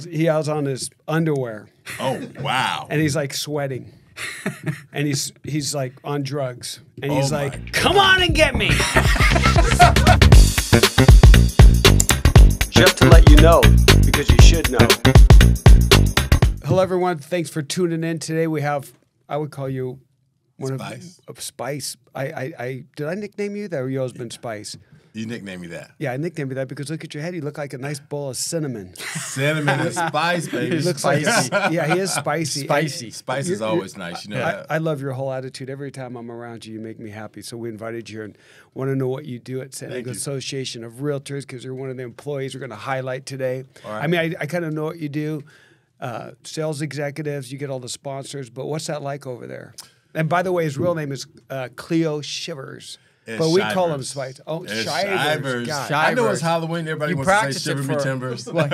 has on his underwear. Oh, wow. And he's like sweating. And he's like on drugs. And he's like, come on and get me. Just to let you know, because you should know. Hello, everyone. Thanks for tuning in. Today we have, I would call you one of Spice. Did I nickname you that, or you always been Spice? You nicknamed me that. Yeah, I nicknamed you that because look at your head. You look like a nice bowl of cinnamon. Cinnamon and spice, baby. He looks Spicy. like yeah, he is spicy. Spicy. Spice is always nice. You know that. I love your whole attitude. Every time I'm around you, you make me happy. So we invited you and want to know what you do at San Diego Association of Realtors because you're one of the employees we're going to highlight today. All right. I mean, I kind of know what you do. Sales executives, you get all the sponsors, but what's that like over there? And by the way, his real name is Cleo Shivers. But we call him Spice. Oh, Shivers. I know it's Halloween. Everybody wants to say Shiver Me Timbers. Well,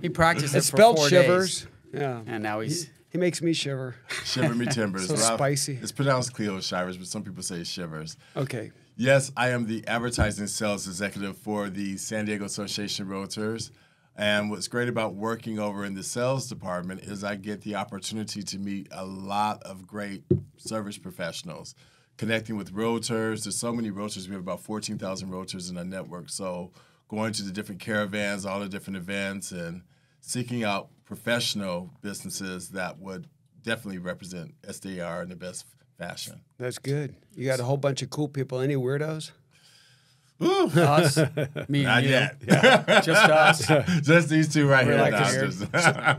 he practiced it It's for spelled 4 Shivers. days. Yeah. And now he's... He makes me shiver. Shiver Me Timbers. So spicy. It's pronounced Cleo Shivers, but some people say Shivers. Okay. Yes, I am the advertising sales executive for the San Diego Association of Realtors. And what's great about working over in the sales department is I get the opportunity to meet a lot of great service professionals, connecting with realtors. There's so many realtors. We have about 14,000 realtors in our network. So going to the different caravans, all the different events, and seeking out professional businesses that would definitely represent SDR in the best fashion. That's good. You got a whole bunch of cool people. Any weirdos? Ooh. us, me Not and you. yet. Yeah. Just us. Just these two right here. Like Doctors.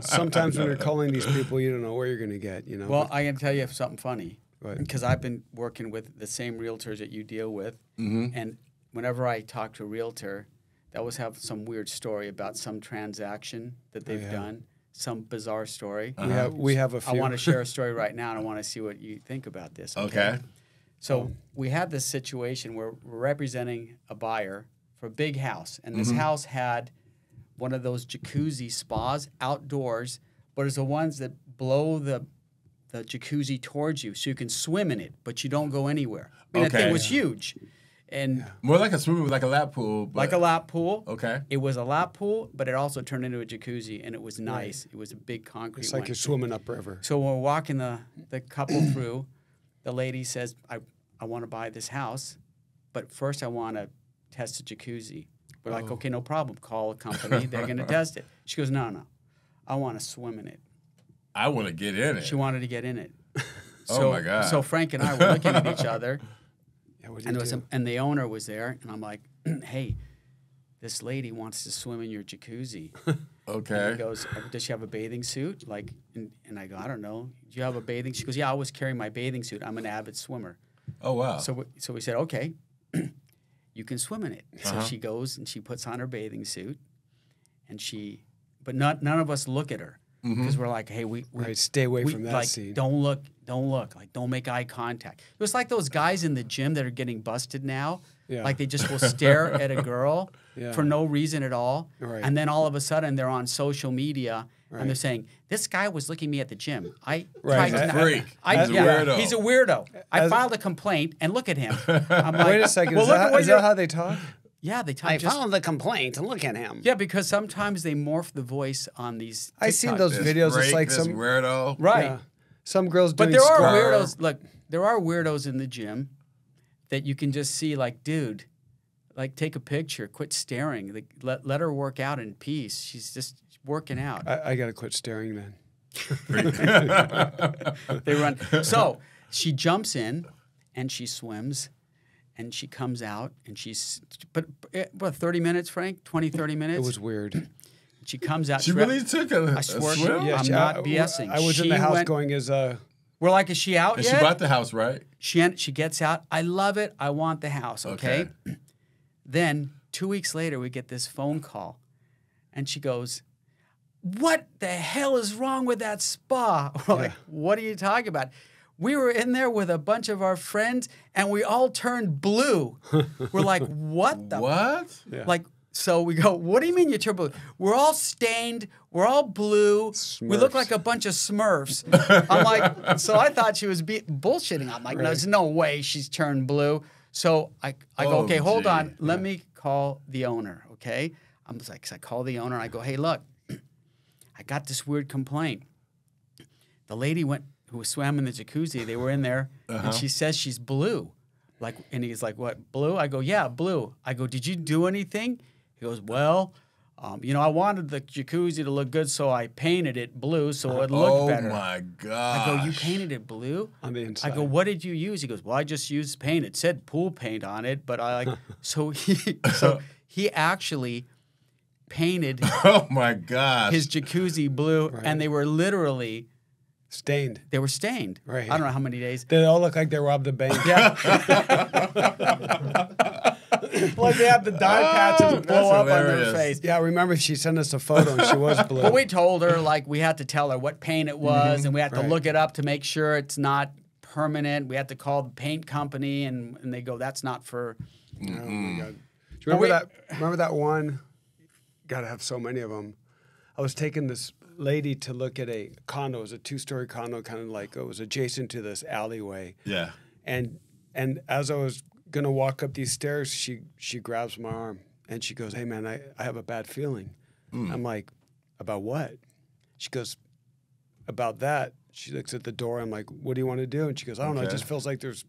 Sometimes when you're calling these people, you don't know where you're going to get. You know. Well, I can tell you something funny. Right. Because I've been working with the same realtors that you deal with. And whenever I talk to a realtor, they always have some weird story about some transaction that they've done, some bizarre story. We have a few. I want to share a story right now, and I want to see what you think about this. Okay. So we had this situation where we're representing a buyer for a big house, and this house had one of those jacuzzi spas outdoors, but it's the ones that blow the jacuzzi towards you so you can swim in it, but you don't go anywhere. I mean, that thing was huge. And More like a swimming, like a lap pool. But like a lap pool. Okay. It was a lap pool, but it also turned into a jacuzzi, and it was nice. It was a big concrete It's like one. you're swimming upriver. So when we're walking the couple through, the lady says, I want to buy this house, but first I want to test the jacuzzi. We're like, okay, no problem. Call a company. They're going to test it. She goes, no. I want to swim in it. I want to get in it. She wanted to get in it. Oh, my God. So Frank and I were looking at each other, Yeah, and the owner was there, and I'm like, hey, this lady wants to swim in your jacuzzi. Okay. And he goes, does she have a bathing suit? Like, and I go, I don't know. Do you have a bathing suit? She goes, yeah, I always carry my bathing suit. I'm an avid swimmer. Oh, wow. So we said, okay, you can swim in it. So she goes and she puts on her bathing suit, and but none of us look at her because we're like, hey, we stay away from that like, scene. Don't look, like don't make eye contact. It was like those guys in the gym that are getting busted now. Yeah. Like they just will stare at a girl Yeah. for no reason at all, Right. and then all of a sudden they're on social media. And they're saying, this guy was looking at me at the gym. He's a freak. He's a weirdo. He's a weirdo. I filed a complaint, and look at him. I'm like, Wait a second. well, Is that how they talk? Yeah, they talk. I filed the complaint and look at him. Yeah, because sometimes they morph the voice on these. I seen TikToks. those videos. It's like this some weirdo. Right. Yeah. Some girls doing But there are squat. weirdos. Look, there are weirdos in the gym that you can just see, like, dude, like, take a picture, quit staring. Like, let her work out in peace. She's just working out. I got to quit staring, man. They run. So she jumps in and she swims and she comes out and but what, 30 minutes, Frank? 20, 30 minutes? It was weird. She comes out. She really took a I swear swim? I'm not BSing. I was in the house going as a... We're like, is she out And yet? she bought the house, right? She gets out. I love it. I want the house, okay? Then 2 weeks later, we get this phone call. And she goes, what the hell is wrong with that spa? We're like, what are you talking about? We were in there with a bunch of our friends, and we all turned blue. We're like, what the? What? Yeah. Like, so we go, what do you mean you turned blue? We're all stained. We're all blue. We look Smurfs. like a bunch of Smurfs. I'm like, so I thought she was bullshitting. I'm like, no, there's no way she's turned blue. So I go, okay, hold on. Let me call the owner, okay? I'm like, so I call the owner, and I go, hey, look, I got this weird complaint. The lady who swam in the jacuzzi, they were in there, and she says she's blue. And he's like, what, blue? I go, yeah, blue. I go, did you do anything? He goes, well, I wanted the jacuzzi to look good, so I painted it blue so it looked better. Oh, my God. I go, you painted it blue? On the inside. I go, what did you use? He goes, well, I just used paint. It said pool paint on it, but so he actually painted oh, my gosh. his jacuzzi blue, and they were literally stained. They were stained. Right. I don't know how many days. They all look like they robbed a bank. Yeah. Like they have the dye patches blow up on their face. Yeah, remember she sent us a photo and she was blue. But we told her, we had to tell her what paint it was, and we had to look it up to make sure it's not permanent. We had to call the paint company, and they go, that's not for... Oh, my God. Do you remember that one? Got to have so many of them. I was taking this lady to look at a condo. It was a 2-story condo, kind of like it was adjacent to this alleyway. Yeah. And as I was going to walk up these stairs, she grabs my arm and she goes, hey, man, I have a bad feeling. I'm like, about what? She goes, about that. She looks at the door. I'm like, what do you want to do? And she goes, I don't know. It just feels like there's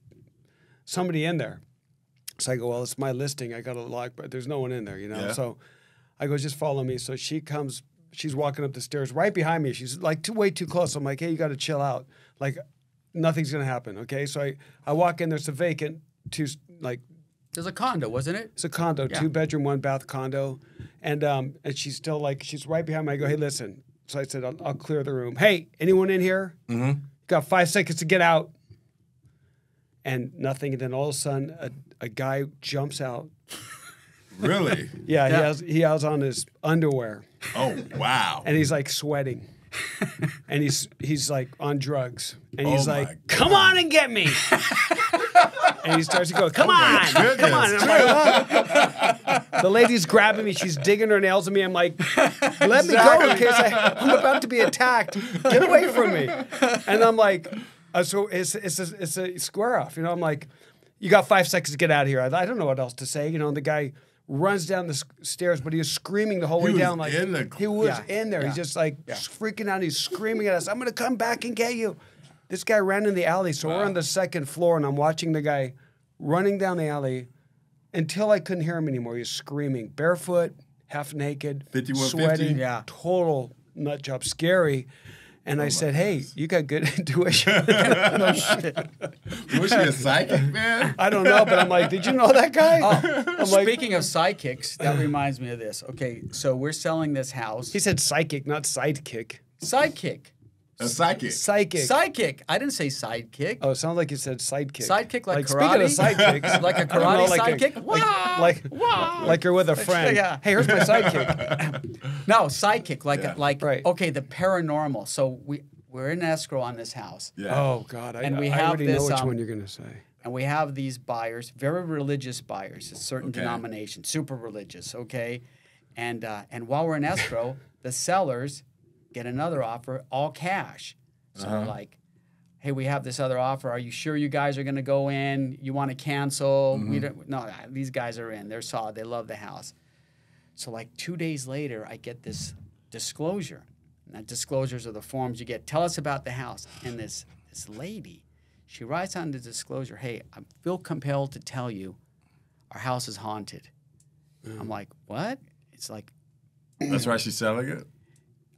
somebody in there. So I go, well, it's my listing. I got a lock, but there's no one in there, Yeah. So I go, just follow me. So she comes. She's walking up the stairs right behind me. She's like way too close. I'm like, hey, you got to chill out. Like, nothing's going to happen, okay? So I walk in. There's a vacant There's a condo, wasn't it? It's a condo, 2-bedroom, 1-bath condo. And she's still she's right behind me. I go, hey, listen. So I said, I'll clear the room. Hey, anyone in here? Got 5 seconds to get out. And nothing. And then all of a sudden, a guy jumps out. Really? Yeah. He has on his underwear. Oh, wow. And he's like sweating. And he's like on drugs. And he's like, come on and get me. And he starts to go, come on. Come on. And I'm like, the lady's grabbing me. She's digging her nails at me. I'm like, let me go in case I'm about to be attacked. Get away from me. And I'm like, so it's a square off. I'm like, you got 5 seconds to get out of here. I don't know what else to say. The guy runs down the stairs, but he was screaming the whole way down. Like he was in there. He's just freaking out. He's screaming at us. I'm going to come back and get you. This guy ran in the alley. So we're on the second floor, and I'm watching the guy running down the alley until I couldn't hear him anymore. He was screaming, barefoot, half naked, 5150? sweating, total nut job, scary. And I said, hey, you got good intuition. No shit. Was she a psychic, man? I don't know, but I'm like, did you know that guy? Speaking of psychics, that reminds me of this. Okay, so we're selling this house. He said psychic, not sidekick. Sidekick. A psychic. Psychic. Sidekick. I didn't say sidekick. Oh, it sounds like you said sidekick. Sidekick like Speaking karate? of sidekicks. Like a karate sidekick? Like you're with a friend. Yeah. Hey, here's my sidekick. No, sidekick. Right. Okay, the paranormal. So we're in escrow on this house. Yeah. Oh, God. I we have already know which one you're going to say. And we have these buyers, very religious buyers, a certain denomination, super religious, okay? And while we're in escrow, the sellers get another offer, all cash. So we're like, hey, we have this other offer. Are you sure you guys are going to go in? You want to cancel? No, these guys are in. They're solid. They love the house. So 2 days later, I get this disclosure. And that disclosures are the forms you get. Tell us about the house. And this lady, she writes on the disclosure, hey, I feel compelled to tell you our house is haunted. I'm like, what? It's like... That's why she's selling it?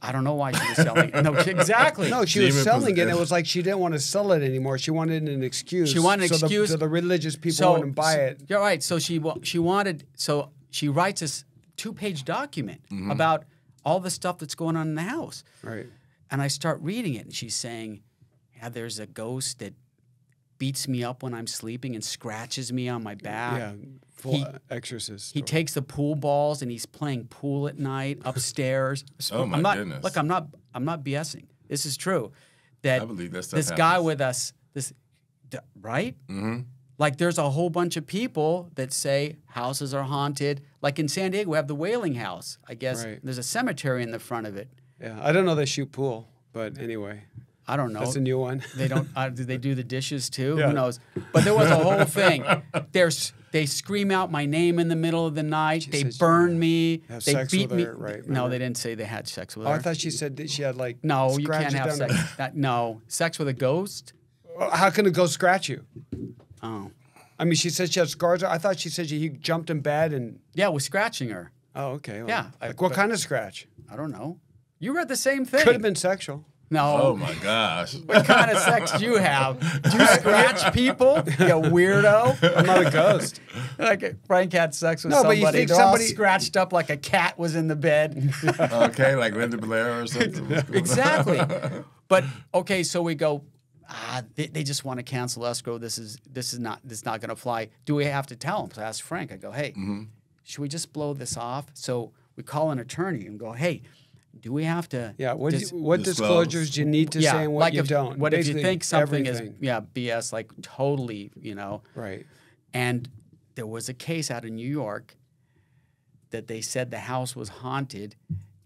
I don't know why she was selling it. No, exactly. No, she was selling it. It was like she didn't want to sell it anymore. She wanted an excuse. She wanted an excuse. So the religious people wouldn't buy it. You're right. So she writes this 2-page document about all the stuff that's going on in the house. Right. And I start reading it, and she's saying, yeah, there's a ghost that beats me up when I'm sleeping and scratches me on my back. Yeah, full exorcist. He takes the pool balls and he's playing pool at night upstairs. Oh my goodness! Look, I'm not BSing. This is true. That I believe that stuff this happens. guy with us, right? Like there's a whole bunch of people that say houses are haunted. Like in San Diego, we have the Whaling House. I guess there's a cemetery in the front of it. Yeah, I don't know they shoot pool, but anyway. I don't know. That's a new one. They don't. Do they do the dishes too? Yeah. Who knows? But there was a whole thing. They scream out my name in the middle of the night. They burn me. Have They sex beat with me. her, right, No, remember? they didn't say they had sex with Oh, her. I thought she said that she had like No, you can't scratches have down sex. No, sex with a ghost. How can a ghost scratch you? Oh, I mean, she said she had scars. I thought she said he jumped in bed and. yeah, was scratching her. Oh, okay. Well, Yeah, Like what kind of scratch? I don't know. You read the same thing. Could have been sexual. No. Oh my gosh. What kind of sex do you have? Do you scratch people? You weirdo. I'm not a ghost. Like Frank had sex with No, but somebody. you think They're all somebody- scratched up like a cat was in the bed. Okay, like Linda Blair or something. What's going on? Exactly. But okay, so we go. They just want to cancel escrow. This is not going to fly. Do we have to tell them? So I asked Frank. I go, hey, should we just blow this off? So we call an attorney and go, hey, do we have to? Yeah. What disclose. disclosures do you need to say and what like you if, don't? What if you Basically, think something everything. is BS, like totally, Right. And there was a case out in New York that they said the house was haunted,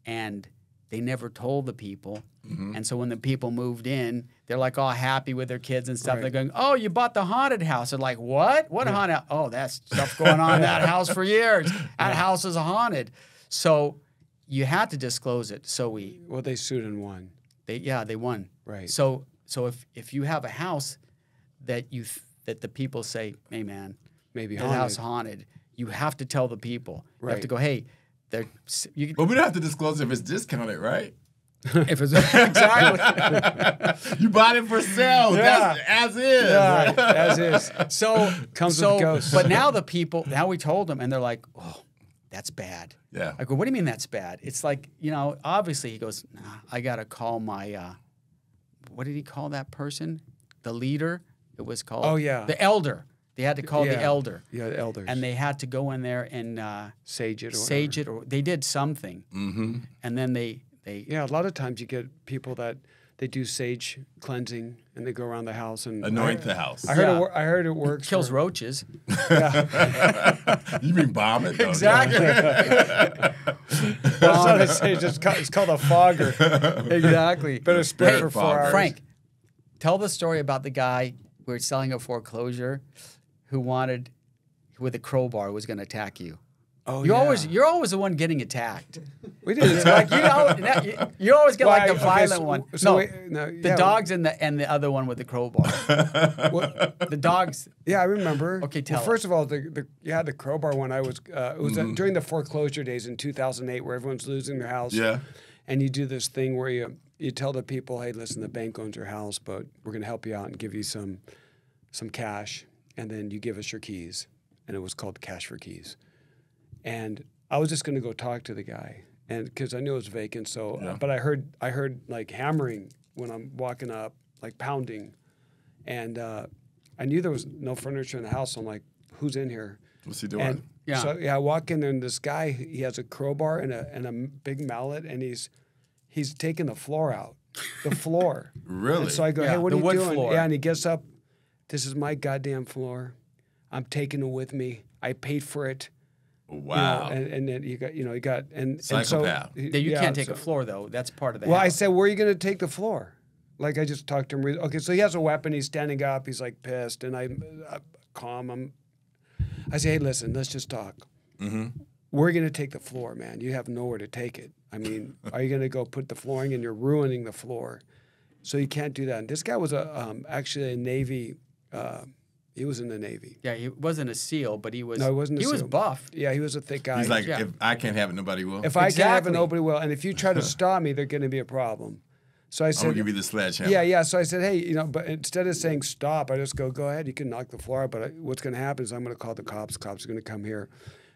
and they never told the people. And so when the people moved in, they're like all happy with their kids and stuff. Right. They're going, "Oh, you bought the haunted house." They're like, "What? What haunted? Oh, that's stuff going on in that house for years. That house is haunted." So you had to disclose it. So Well, they sued and won. they won. Right. So if you have a house that that the people say, "Hey, man, Maybe that haunted. house haunted," you have to tell the people. You have Right. to go, "Hey, you." But we don't have to disclose if it's discounted, right? If it's exactly. You bought it for sale. Yeah. That's as is. Yeah, as is. So Comes with ghosts. But now we told them, and they're like, "Oh, that's bad." Yeah. I go, "What do you mean that's bad?" It's like, obviously he goes, nah, I got to call my, what did he call that person? The leader? It was called. Oh, yeah. The elder. They had to call the elder. Yeah, the elders. And they had to go in there and sage it. Or sage it, or they did something. Mm-hmm. And then they Yeah, a lot of times you get people that they do sage cleansing and they go around the house and Anoint the house. I heard Yeah. I heard it works. kills for, roaches. You mean bomb it? Though, Exactly. That's not a sage. It's called a fogger. Exactly. Better spray Hey, for 4 Fogger. hours. Frank, tell the story about the guy we were selling a foreclosure who wanted, with a crowbar, was going to attack you. Oh, You're yeah. always the one getting attacked. We did. It's like you always get like the Why? Okay, violent so- one. so no, wait, no, the yeah. dogs and the other one with the crowbar. The dogs. Yeah, I remember. Okay, tell Well, first of all, the crowbar one. It was during the foreclosure days in 2008, where everyone's losing their house. Yeah. And you do this thing where you tell the people, hey, listen, the bank owns your house, but we're going to help you out and give you some cash, and then you give us your keys. And it was called Cash for Keys. And I was just going to go talk to the guy, and because I knew it was vacant. So, Yeah. but I heard like hammering when I'm walking up, like pounding, and I knew there was no furniture in the house. So I'm like, who's in here? What's he doing? And Yeah. so I walk in there, and this guy, he has a crowbar and a big mallet, and he's taking the floor out, the floor. Really? And so I go, Yeah, hey, what the are you wood doing? floor. Yeah, and he gets up. This is my goddamn floor. I'm taking it with me. I paid for it. Wow. And then you got and Psychopath. And so You yeah, can't take so- a floor though. That's part of the Well, I house. said, where are you going to take the floor? Like I just talked to him. Okay, so he has a weapon. He's standing up. He's like pissed, and I calm him. I say, hey, listen, let's just talk. Mm-hmm. We're going to take the floor, man. You have nowhere to take it. I mean, are you going to go put the flooring in? You're ruining the floor. So you can't do that. And this guy was actually a Navy. He was in the Navy. Yeah, he wasn't a SEAL, but he was. No, he wasn't a He was SEAL. buff. Yeah, he was a thick guy. He's like, Yeah. if I can't have it, nobody will. if I can't have it, Exactly. nobody will. And if you try to stop me, there's going to be a problem. So I I'm said, gonna give you the sledgehammer. yeah. So I said, hey, but instead of saying stop, I just go ahead. You can knock the floor out. But what's going to happen is I'm going to call the cops. Cops are going to come here.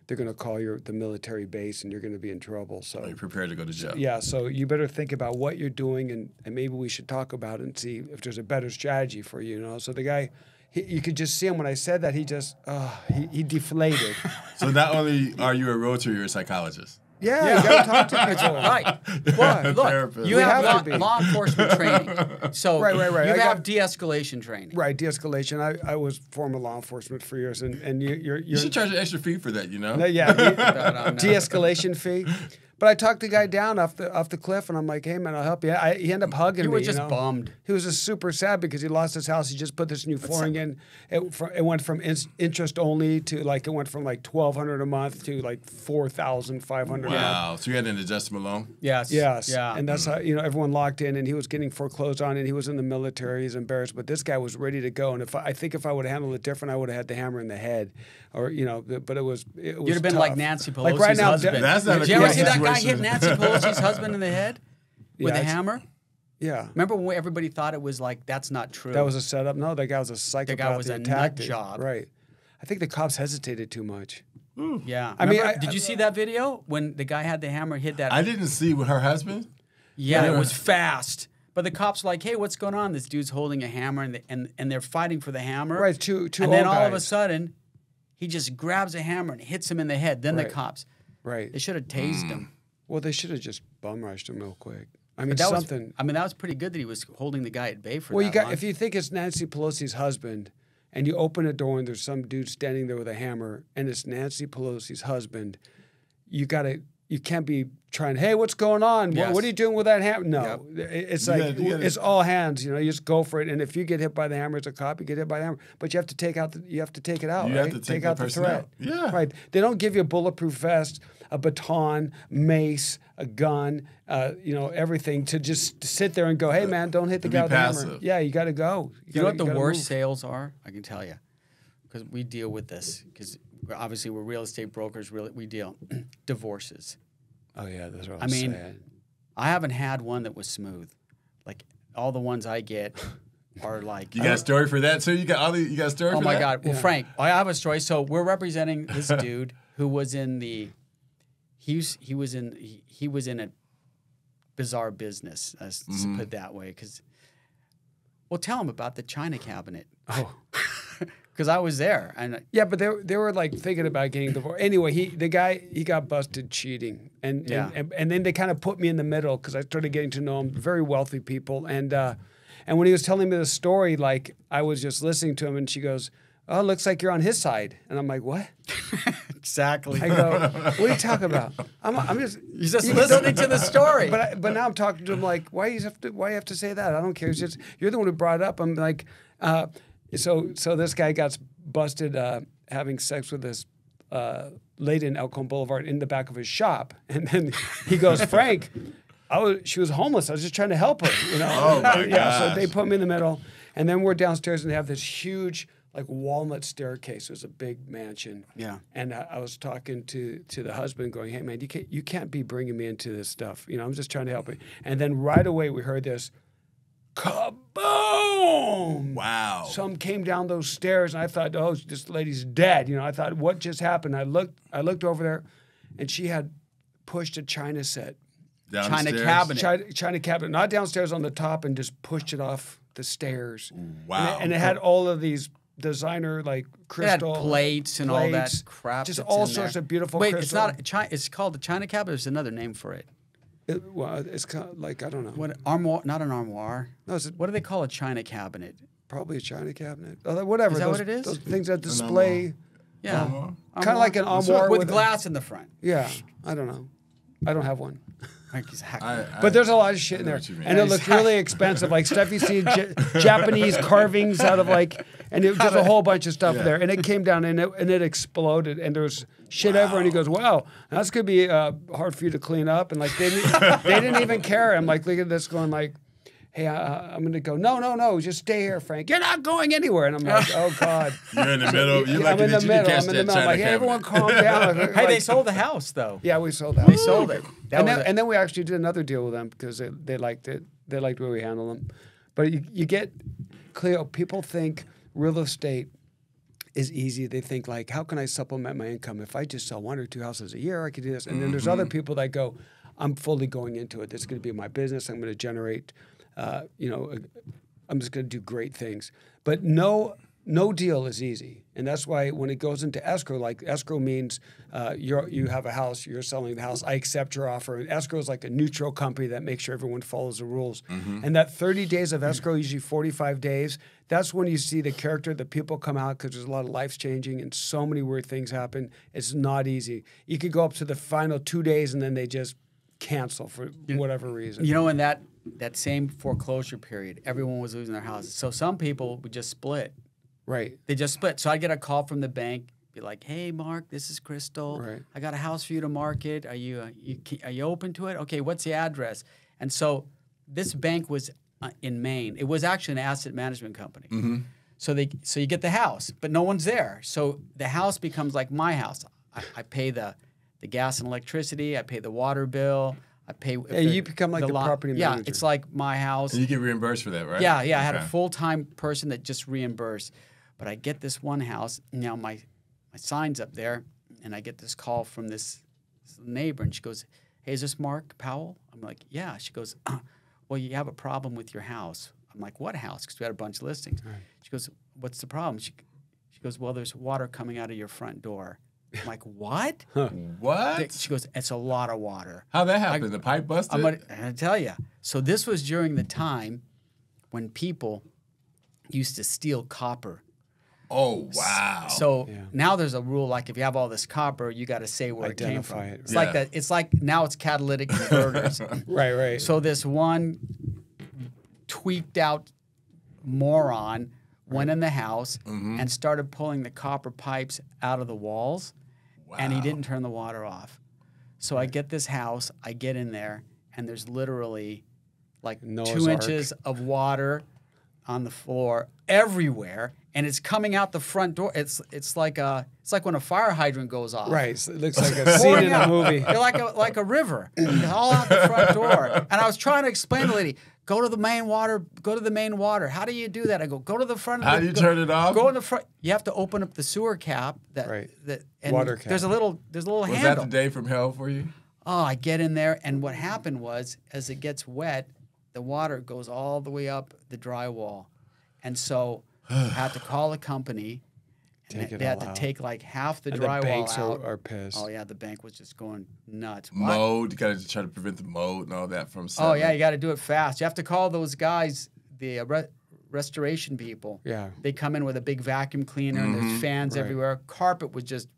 They're going to call the military base, and you're going to be in trouble. So Are you prepared to go to jail? yeah, so you better think about what you're doing, and maybe we should talk about it and see if there's a better strategy for you. So the guy, you could just see him when I said that. He just he deflated. So not only are you a realtor, you're a psychologist. Yeah, you got to talk to people. Right. Well, look, Therapist. you We have have to be. law enforcement training. So Right. you I have got- de-escalation training. Right, de-escalation. I was former law enforcement for years, and you're You should charge an extra fee for that, you know? yeah, no. de-escalation fee. But I talked the guy down off the cliff, and I'm like, "Hey man, I'll help you." He ended up hugging me. You were just bummed. He was just super sad because he lost his house. He just put this new flooring in. It went from interest only to like it went from like $1,200 a month to like $4,500. Wow! So you had an adjustable loan? Yes. Yeah. And that's how everyone locked in, and he was getting foreclosed on, and he was in the military. He's embarrassed, but this guy was ready to go. And I think if I would have handled it different, I would have had the hammer in the head, or but it was. You'd have been tough. like Nancy Pelosi's like right now, husband. That's not Did a you ever cool see that guy situation. hit Nancy Pelosi's husband in the head with a it's- hammer? Yeah. Remember when everybody thought it was like, that's not true? That was a setup. No, that guy was a psychopath. guy was He a attacked nut it. job. Right. I think the cops hesitated too much. Yeah. I mean, Remember, did you see that video when the guy had the hammer hit that? I didn't see her husband. Yeah, it was fast. But the cops were like, hey, what's going on? This dude's holding a hammer, and they're fighting for the hammer. Right, two And then old all of a guys. sudden, he just grabs a hammer and hits him in the head. Then the Right. cops, Right. they should have tased him. Well, they should have just bum rushed him real quick. I mean, That something. that was pretty good that he was holding the guy at bay for Well, that long. if you think it's Nancy Pelosi's husband, and you open a door and there's some dude standing there with a hammer, and it's Nancy Pelosi's husband, you can't be trying. Hey, what's going on? Yes. What are you doing with that hammer? No, it's like it's all hands. You just go for it. And if you get hit by the hammer as a cop, you get hit by the hammer. But you have to take out. You have to take it out. You right? have to take out the the person threat. out. Yeah. Right. They don't give you a bulletproof vest, a baton, mace, a gun, everything to just sit there and go, hey man, don't hit the To guy be with the hammer. passive. Yeah, you got to go. you know what the gotta worst move. sales are? I can tell you, because we deal with this. Because obviously we're real estate brokers. We deal divorces. Oh yeah, that's what I mean, I haven't had one that was smooth. Like all the ones I get are like. You got a story for that too? You got a story Oh for my that? God! Well, Frank, I have a story. So we're representing this dude who was in the. He was in a bizarre business. Let's put it that way. Well, tell him about the China cabinet. Oh. Because I was there, and Yeah, but they were like thinking about getting divorced. Anyway, the guy got busted cheating, and then they kind of put me in the middle because I started getting to know him. Very wealthy people, and when he was telling me the story, like I was just listening to him, and she goes, "Oh, it looks like you're on his side," and I'm like, "What?" exactly. I go, "What are you talking about?" I'm just He's just listening to the story. But now I'm talking to him like, why you have to say that? I don't care. It's just you're the one who brought it up. I'm like, so this guy got busted having sex with this lady in Elkhorn Boulevard in the back of his shop, and then he goes, Frank, she was homeless. I was just trying to help her. Oh my Yeah. So gosh. they put me in the middle, and then we're downstairs and they have this huge like walnut staircase. It was a big mansion. Yeah. And I was talking to the husband, going, "Hey man, you can't be bringing me into this stuff. I'm just trying to help you." And then right away we heard this, kaboom! Wow. Some came down those stairs, and I thought, "Oh, this lady's dead." I thought, "What just happened?" I looked over there, and she had pushed a china set, China Downstairs? cabinet. China cabinet, not downstairs, on the top, and just pushed it off the stairs. Wow. And it had all of these designer like It had crystal plates and all that plates, crap. just that's all in sorts there. of beautiful. Wait, crystal. it's not. It's called the China cabinet. There's another name for it. It's kind of like I don't know. What armoire? Not an armoire. No, What do they call a China cabinet? probably a china cabinet. Whatever. Is that those, what it is? Those things that display, Yeah, kind of like an armoire with glass in the front. Yeah, I don't know. I don't have one. Exactly. But there's a lot of shit in know there, what you mean. and it looked really expensive, like stuff you see in Japanese carvings out of and it just a whole bunch of stuff there, and it came down and it exploded, and there was shit everywhere, and he goes, "Wow, that's gonna be hard for you to clean up," and like they didn't even care. I'm like, look at this, going like, "Hey, I'm gonna go." No, just stay here, Frank. You're not going anywhere, and I'm like, "Oh God." You're in the middle. You're I'm lucky in the that you middle. can catch I'm in the that middle. China Like, hey, cabinet. everyone, calm down. Hey, Like, they sold the house though. Yeah, we sold that. They sold it. And then we actually did another deal with them because they liked it. They liked the way we handled them. But you get, Cleo, people think real estate is easy. They think like, how can I supplement my income? If I just sell 1 or 2 houses a year, I could do this. And then there's other people that go, I'm fully going into it. This is going to be my business. I'm going to generate, I'm just going to do great things. But no deal is easy. And that's why when it goes into escrow, like escrow means you have a house, you're selling the house, I accept your offer. And escrow is like a neutral company that makes sure everyone follows the rules. And that 30 days of escrow, usually 45 days, that's when you see the character, the people come out because there's a lot of lives changing and so many weird things happen. It's not easy. You could go up to the final 2 days and then they just cancel for whatever reason. You know, in that same foreclosure period, everyone was losing their houses. So some people would just split. Right. They just split. So I'd get a call from the bank, be like, "Hey, Mark, this is Crystal. Right. I got a house for you to market. Are you open to it? Okay, what's the address?" And so this bank was in Maine. It was actually an asset management company. Mm-hmm. So you get the house, but no one's there. So the house becomes like my house. I pay the gas and electricity. I pay the water bill. I pay. You become like the property manager. Yeah, it's like my house. And you get reimbursed for that, right? Yeah. I had a full-time person that just reimbursed. But I get this one house. Now my sign's up there, and I get this call from this neighbor, and she goes, "Hey, is this Mark Powell?" I'm like, "Yeah." She goes, "Well, you have a problem with your house." I'm like, "What house?" Because we had a bunch of listings. Right. She goes, "What's the problem?" She goes, "Well, there's water coming out of your front door." I'm like, "What?" What? She goes, "It's a lot of water." How'd that happen? The pipe busted? I'm gonna tell you. So this was during the time when people used to steal copper. Oh, wow. So now there's a rule, like if you have all this copper, you got to say where it came from. It's like that. It's like now it's catalytic converters. Right. So this one tweaked out moron went in the house and started pulling the copper pipes out of the walls, and he didn't turn the water off. So I get this house, I get in there, and there's literally like Noah's 2 Ark. inches of water on the floor everywhere, and it's coming out the front door. It's like when a fire hydrant goes off. Right. So it looks like a scene in a movie. You're like a river, all out the front door. And I was trying to explain to the lady, go to the main water. How do you do that? I go to the front. How do you turn it off? Go in the front. You have to open up the sewer cap. And Water cap. There's a little handle. Was that the day from hell for you? Oh, I get in there, and what happened was, as it gets wet, the water goes all the way up the drywall. And so I had to call a company, and they had to take like half the drywall the banks out. are pissed. Oh, yeah, the bank was just going nuts. Mold, you got to try to prevent the mold and all that from settling. Oh, yeah, you got to do it fast. You have to call those guys, the restoration people. Yeah. They come in with a big vacuum cleaner, and there's fans everywhere. Carpet was just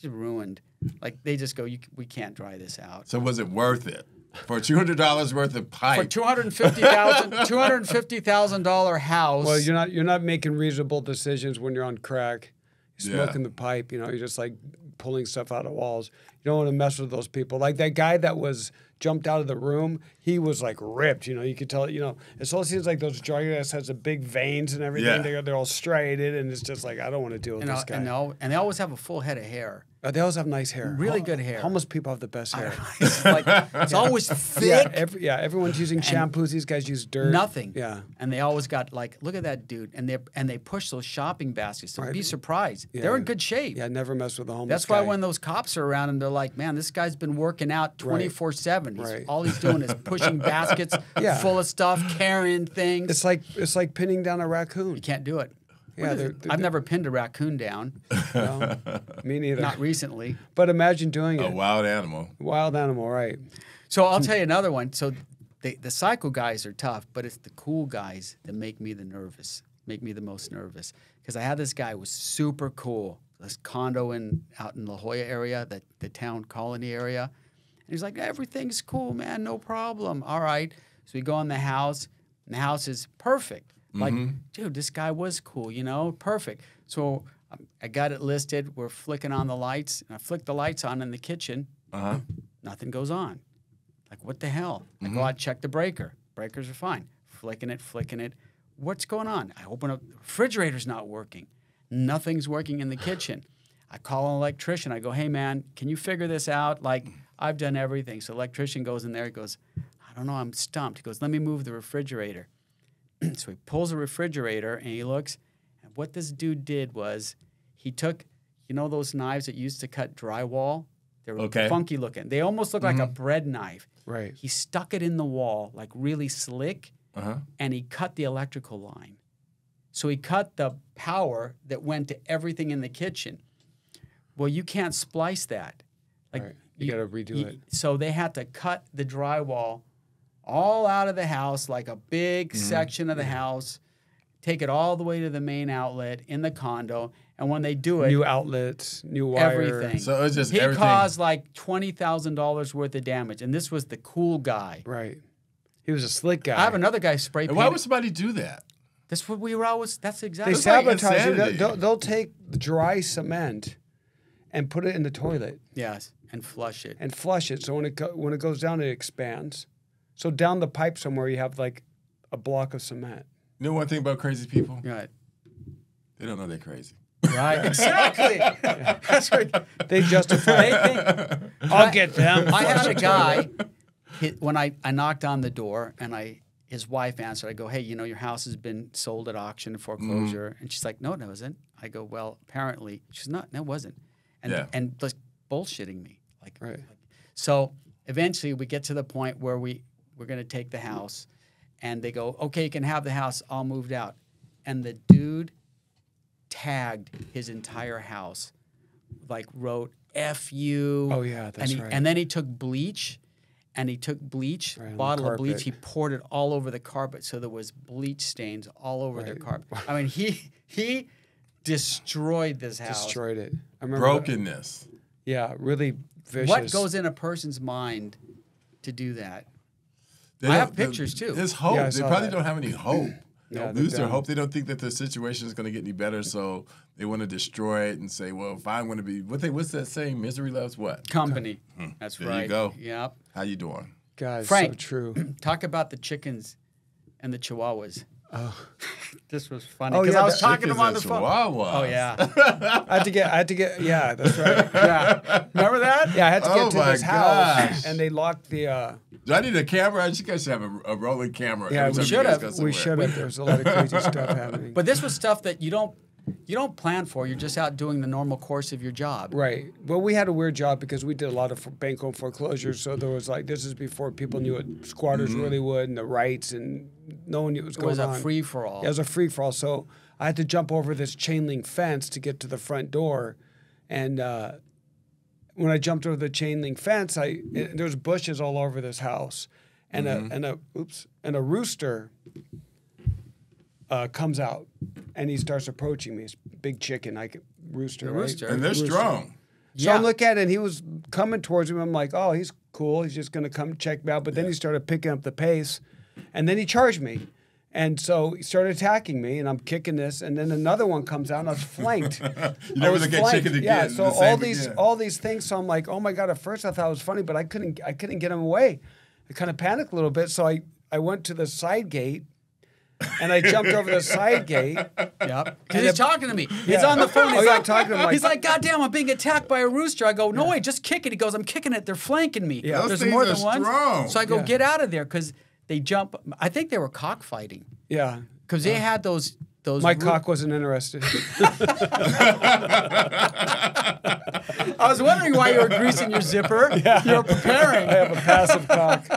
ruined. Like, they just go, we can't dry this out. So was it worth it? For $200 worth of pipe. For $250,000 house. Well, you're not making reasonable decisions when you're on crack. You're smoking the pipe, you're just like pulling stuff out of walls. You don't want to mess with those people. Like that guy that was jumped out of the room, he was like ripped, you could tell, it so seems like those drug addicts has the big veins and everything. Yeah. They're all striated, and it's just like, I don't want to deal with this guy. And they always have a full head of hair. They always have nice hair. Really good hair. Homeless people have the best hair. It's always thick. Everyone's using shampoos. These guys use dirt. Nothing. Yeah. And they always got like, look at that dude. And they push those shopping baskets. So be surprised. Yeah. They're in good shape. Yeah, never mess with a homeless That's why when those cops are around and they're like, man, this guy's been working out 24/7. Right. All he's doing is pushing baskets full of stuff, carrying things. It's like pinning down a raccoon. You can't do it. Yeah, I've never pinned a raccoon down. No, me neither. Not recently. But imagine doing it. A wild animal. Wild animal, right. So I'll tell you another one. So the psycho guys are tough, but it's the cool guys that make me the most nervous. Because I had this guy who was super cool. This condo out in La Jolla area, the town colony area. And he's like, everything's cool, man, no problem. All right. So we go in the house, and the house is perfect. Like, dude, this guy was cool, perfect. So I got it listed. We're flicking on the lights. And I flick the lights on in the kitchen. Nothing goes on. Like, what the hell? I go out, check the breaker. Breakers are fine. Flicking it. What's going on? I open up. The refrigerator's not working. Nothing's working in the kitchen. I call an electrician. I go, hey, man, can you figure this out? Like, I've done everything. So electrician goes in there. He goes, I don't know. I'm stumped. He goes, let me move the refrigerator. So he pulls a refrigerator and he looks, and what this dude did was he took, those knives that used to cut drywall? They were funky looking. They almost look like a bread knife. Right. He stuck it in the wall, like really slick, and he cut the electrical line. So he cut the power that went to everything in the kitchen. Well, you can't splice that. Like right. You got to redo it. So they had to cut the drywall all out of the house, like a big section of the house, take it all the way to the main outlet in the condo. And when they do it, new outlets, new wire, everything. So it's just he everything. caused like $20,000 worth of damage, and this was the cool guy. Right. He was a slick guy. I have another guy spray And painted. why would somebody do that? That's what we were always. That's exactly. They It's like sabotage insanity. it. They'll take dry cement and put it in the toilet Yes, and flush it. and flush it. So when it goes down, it expands. So down the pipe somewhere, you have like a block of cement. You know one thing about crazy people? Right. They don't know they're crazy. Right. Exactly. That's right. They justify. They think. I'll get them. I had a guy. When I knocked on the door and his wife answered, I go, hey, you know, your house has been sold at auction, foreclosure. And she's like, no, it wasn't. I go, well, apparently. She's not, no, it wasn't. And like bullshitting me. Right. So eventually we get to the point where we're going to take the house. And they go, okay, you can have the house all moved out. And the dude tagged his entire house, like wrote F you. Oh, yeah, that's and right. And then he took bleach. And he took bleach, Right, on the bottle of bleach. carpet. He poured it all over the carpet, so there was bleach stains all over their Right. carpet. I mean, he destroyed this house. Destroyed it. I remember. Brokenness. Yeah, really vicious. What goes in a person's mind to do that? They I don't- have pictures, too. There's hope. Yeah, I they saw probably that. don't have any hope. Yeah, Lose they're their done. hope. They don't think that their situation is going to get any better, so they want to destroy it and say, well, if I'm going to be, what's that saying? Misery loves what? Company. That's There right. you go. Yep. How you doing? God, Frank. so true. Talk about the chickens and the chihuahuas. Oh. This was funny Oh, because yeah, I was that- talking to him on the Chickens phone. and chihuahuas. Oh yeah, I had to get. Yeah, that's right. yeah. Remember that? Yeah, I had to get Oh to my this house, gosh. and they locked the. Do I need a camera? You guys should have a rolling camera. Yeah, every we time should you guys have. go We somewhere. should have. There's a lot of crazy stuff happening. But this was stuff that you don't plan for. You're just out doing the normal course of your job. Right. Well, we had a weird job because we did a lot of bank home foreclosures. So there was like, this is before people knew what squatters really would and the rights, and no one knew what was It going was on. a free for all. Yeah, it was a free for all. So I had to jump over this chain link fence to get to the front door. And when I jumped over the chain link fence, there was bushes all over this house. And a rooster comes out, and he starts approaching me. It's a big chicken, like rooster. The right? rooster. And they're Rooster. strong. So I'm looking at it, and he was coming towards me. I'm like, oh, he's cool. He's just going to come check me out. But then he started picking up the pace, and then he charged me. And so he started attacking me, and I'm kicking this, and then another one comes out, and I was flanked. You I never was look at flanked. chicken again. Yeah, so the same again. all these things. So I'm like, oh my god! At first I thought it was funny, but I couldn't get him away. I kind of panicked a little bit, so I went to the side gate, and I jumped over the side gate. Yep. Because he's talking to me. He's Yeah. on the phone. Oh, He's yeah, like, I'm talking to him like- he's like, God damn, I'm being attacked by a rooster. I go, no way, just kick it. He goes, I'm kicking it. They're flanking me. Yeah. Those There's more things than are one. strong. So I go, Yeah. get out of there because they jump. I think they were cockfighting Yeah, because they had those. my cock wasn't interested. I was wondering why you were greasing your zipper. You were preparing. I have a passive cock.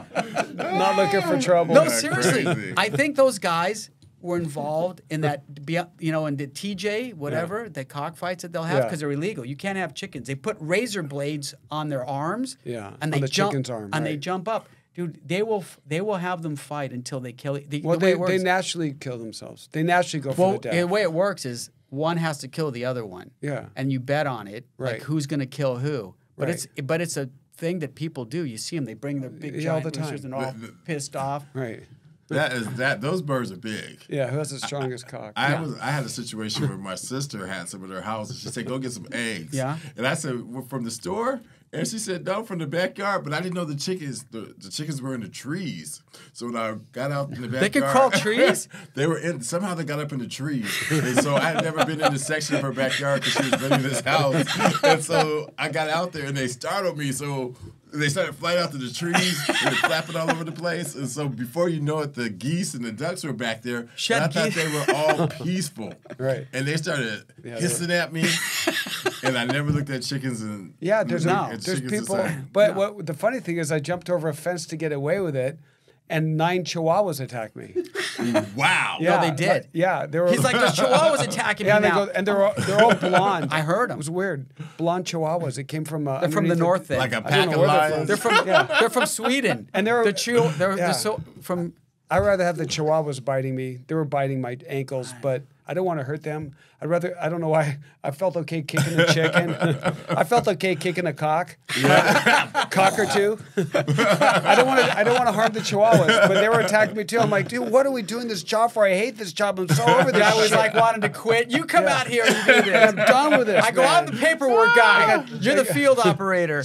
Not looking for trouble. No, That's seriously. crazy. I think those guys were involved in that, in the TJ, whatever, the cockfights that they'll have Yeah. because they're illegal. You can't have chickens. They put razor blades on their arms. Yeah, and on they the jump, chicken's arm, and they right. jump up. Dude, they will have them fight until they kill it. Well, the way it they works, naturally kill themselves. They naturally go for well, the death. the way it works is one has to kill the other one. Yeah. And you bet on it, Right. like who's going to kill who. But Right. it's a thing that people do. You see them, they bring their big Yeah, all giant the time. roosters and all pissed off. Right. Those birds are big. Yeah, who has the strongest cock? I had a situation where my sister had some at her house, and she said, "Go get some eggs." Yeah. And I said, "Well, from the store?" And she said, "No, from the backyard." But I didn't know the chickens were in the trees. So when I got out in the backyard, They could crawl trees? They were in. Somehow they got up in the trees, and so I had never been in the section of her backyard because she was building this house. And so I got out there, and they startled me. So they started flying out to the trees and flapping all over the place. And so before you know it, the geese and the ducks were back there. Shut and I thought geese. they were all peaceful. Right. And they started hissing at me. And I never looked at chickens and Yeah, there's chickens people. the same. But what the funny thing is, I jumped over a fence to get away with it, and 9 chihuahuas attacked me. Wow. No, they did. Yeah, they were. He's like, there's chihuahuas attacking yeah, me and now. they're all blonde. I heard 'em. It was weird. Blonde chihuahuas. It came from. They're from the north then. Like a I don't pack know of where they're lions. from. They're from they're from Sweden. And they're they're yeah. so from I'd rather have the Chihuahuas biting me. They were biting my ankles, but I don't want to hurt them. I don't know why. I felt okay kicking a chicken. I felt okay kicking a cock. Cock or two. I don't want to harm the Chihuahuas, but they were attacking me too. I'm like, dude, what are we doing this job for? I hate this job. I'm so over this. I was shit. like wanting to quit. You come out here and do this. I'm done with this. I go, I'm the paperwork guy. You're the field operator.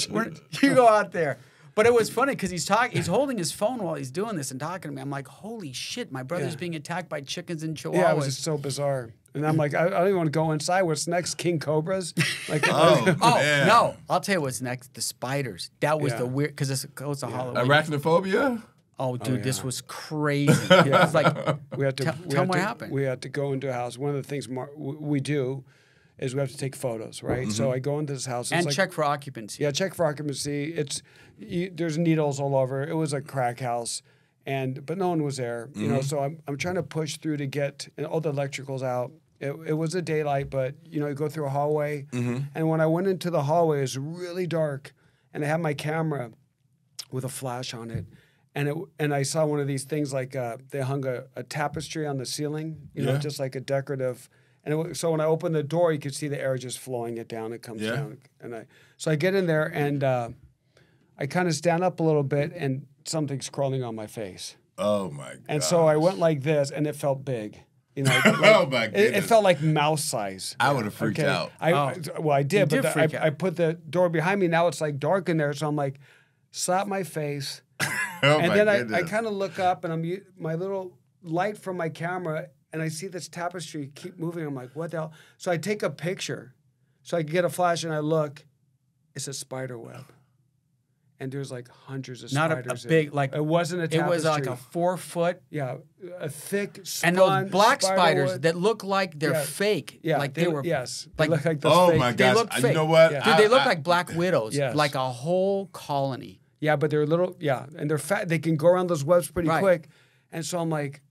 You go out there. But it was funny because he's holding his phone while he's doing this and talking to me. I'm like, holy shit, my brother's being attacked by chickens and chihuahuas. Yeah, it was just so bizarre. And I'm like, I don't even want to go inside. What's next? King cobras? Like, no. I'll tell you what's next. The spiders. That was the weird, because it's a Halloween. Arachnophobia? Oh, dude, this was crazy. Yeah. It's like, tell them what happened. We had to go into a house. One of the things we do is we have to take photos, right? So I go into this house. And check for occupancy. Yeah, check for occupancy. There's needles all over. It was a crack house, but no one was there. You know, so I'm trying to push through to get all the electricals out. It was a daylight, but you go through a hallway. And when I went into the hallway, it was really dark, and I had my camera with a flash on it. And I saw one of these things like they hung a tapestry on the ceiling, you know, just like a decorative. And so when I opened the door, you could see the air just flowing it down. It comes down, and so I get in there and I kind of stand up a little bit, and something's crawling on my face. Oh my god! And so I went like this, and it felt big. You know, oh my goodness! It felt like mouse size. I would have freaked out. Well, I did, but I put the door behind me. Now it's like dark in there, so I'm like, slap my face. And then I kind of look up, and my little light from my camera, and I see this tapestry keep moving. I'm like, what the hell? So I take a picture, so I get a flash, and I look. It's a spider web, and there's like hundreds of spiders. Not a big like. It wasn't a tapestry. It was like a 4 foot. Yeah, a thick. And those black spiders that look like they're fake. Yeah, like they were. Yes, like, they look like those oh fake. my They gosh! look fake. You know what? Yeah. Dude, they look like black widows. Yes. Like a whole colony. Yeah, but they're little. Yeah, and they're fat. They can go around those webs pretty quick. And so I'm like,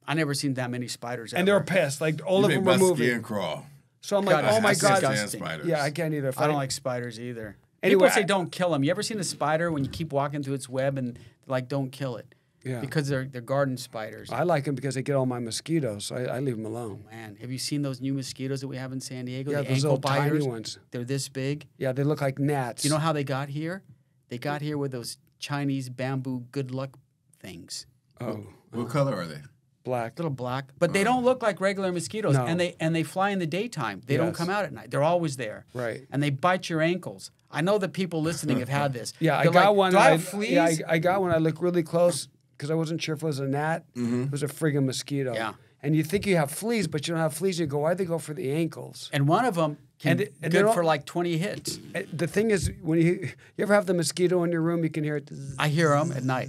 I never seen that many spiders. And they were pissed. Like all of them were moving. Skin crawl. So I'm like, oh my god, spiders. Yeah, I can't either. I don't like spiders either. Anyway, people say don't kill them. You ever seen a spider when you keep walking through its web and like don't kill it? Yeah. Because they're garden spiders. I like them because they get all my mosquitoes. So I leave them alone. Oh, man, have you seen those new mosquitoes that we have in San Diego? Yeah, the those ankle little biters. tiny ones. They're this big. Yeah, they look like gnats. You know how they got here? They got here with those Chinese bamboo good luck things. Oh. What color are they? Black. Little black. But they don't look like regular mosquitoes. No. And they fly in the daytime. They don't come out at night. They're always there. Right. And they bite your ankles. I know that people listening have had this. Yeah, I got one. Do I have fleas? Yeah, I got one. I looked really close because I wasn't sure if it was a gnat. It was a friggin' mosquito. Yeah. And you think you have fleas, but you don't have fleas. You go, why'd they go for the ankles? And one of them good for like 20 hits. The thing is, when you ever have the mosquito in your room, you can hear it. I hear them at night.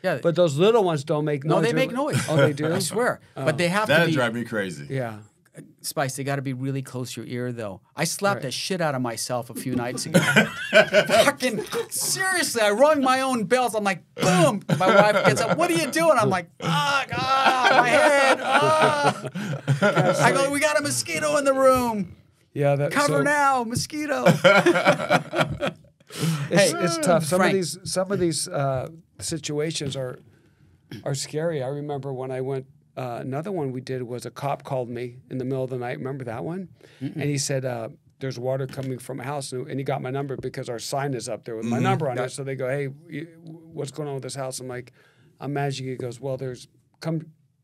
Yeah. But those little ones don't make noise. No, they make noise. Oh, they do? I swear. But they have to be. That'd drive me crazy. Yeah. Spice, they got to be really close to your ear, though. I slapped the shit out of myself a few nights ago. Fucking seriously, I rung my own bells. I'm like, boom. My wife gets up. What are you doing? I'm like, fuck, my head. I go, we got a mosquito in the room. Yeah, Cover now, mosquito. It's tough. Some Frank. of these situations are scary. I remember when I went. Another one we did was a cop called me in the middle of the night. Remember that one? And he said, there's water coming from a house. And he got my number because our sign is up there with my number on it. So they go, hey, what's going on with this house? I'm like, I'm managing it. He goes, well,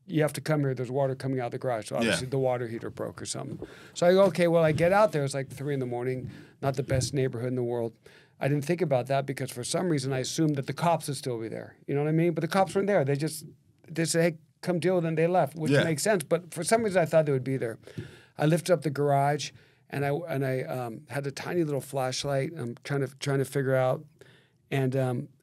you have to come here. There's water coming out of the garage. So obviously the water heater broke or something. So I go, okay, well, I get out there. It's like 3 a.m. Not the best neighborhood in the world. I didn't think about that because for some reason I assumed that the cops would still be there. You know what I mean? But the cops weren't there. They said, hey, come deal with it, and they left, which makes sense. But for some reason, I thought they would be there. I lifted up the garage, and I had a tiny little flashlight. I'm trying to figure out, and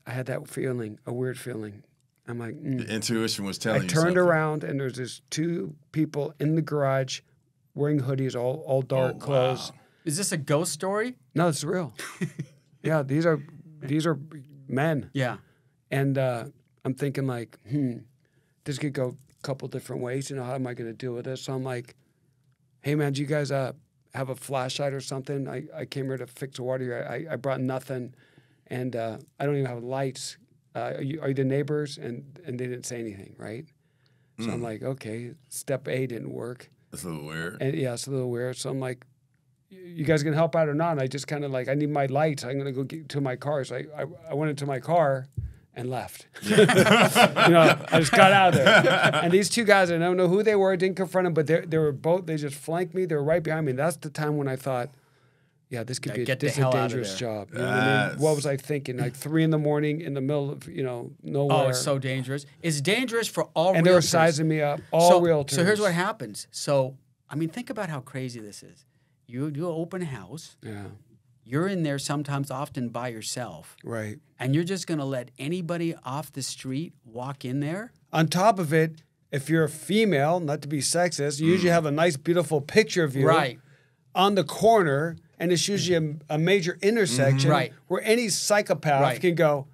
I had that feeling, a weird feeling. I'm like, The intuition was telling you I turned something. around, and there's just 2 people in the garage wearing hoodies, all dark clothes. Wow. Is this a ghost story? No, it's real. Yeah, these are men. Yeah. And I'm thinking like, this could go a couple different ways. You know, how am I going to deal with this? So I'm like, hey, man, do you guys have a flashlight or something? I came here to fix the water here. I brought nothing, and I don't even have lights. are you the neighbors? And they didn't say anything, right? So I'm like, okay, step A didn't work. That's a little weird. And yeah, it's a little weird. So I'm like, you guys gonna help out or not? And I just kind of like, I need my lights. I'm gonna go get to my car. So I went into my car and left. I just got out of there. And these two guys, I don't know who they were, didn't confront them, but they were both, they just flanked me. They were right behind me. And that's the time when I thought, yeah, this could be a dangerous job. You know what I mean? What was I thinking? Like 3 in the morning in the middle of, nowhere. Oh, it's so dangerous. It's dangerous for all realtors. And they were sizing me up, all realtors. So here's what happens. So, I mean, think about how crazy this is. You do an open house. Yeah. You're in there sometimes often by yourself. Right. And you're just going to let anybody off the street walk in there? On top of it, if you're a female, not to be sexist, you usually have a nice, beautiful picture of you on the corner, and it's usually a major intersection where any psychopath can go,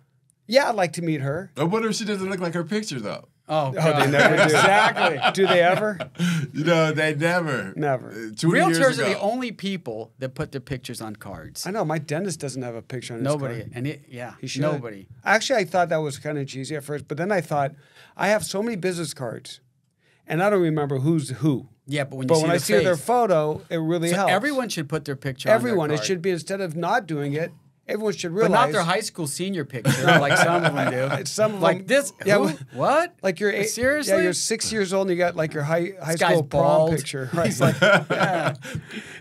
yeah, I'd like to meet her. I wonder if she doesn't look like her picture, though. Oh, they never do. Exactly. Do they ever? They never. Never. Realtors are the only people that put their pictures on cards. I know. My dentist doesn't have a picture on his card. Nobody. He should. Nobody. Actually, I thought that was kind of cheesy at first, but then I thought, I have so many business cards, and I don't remember who's who. Yeah, but when I see their photo, it really helps. Everyone should put their picture on their card. It should be, instead of not doing it, everyone should realize. But not their high school senior picture, like some of them do. Some of like them, this. Yeah, what? Like you're seriously? Yeah, you're 6 years old and you got like your high school prom picture. Right. He's like,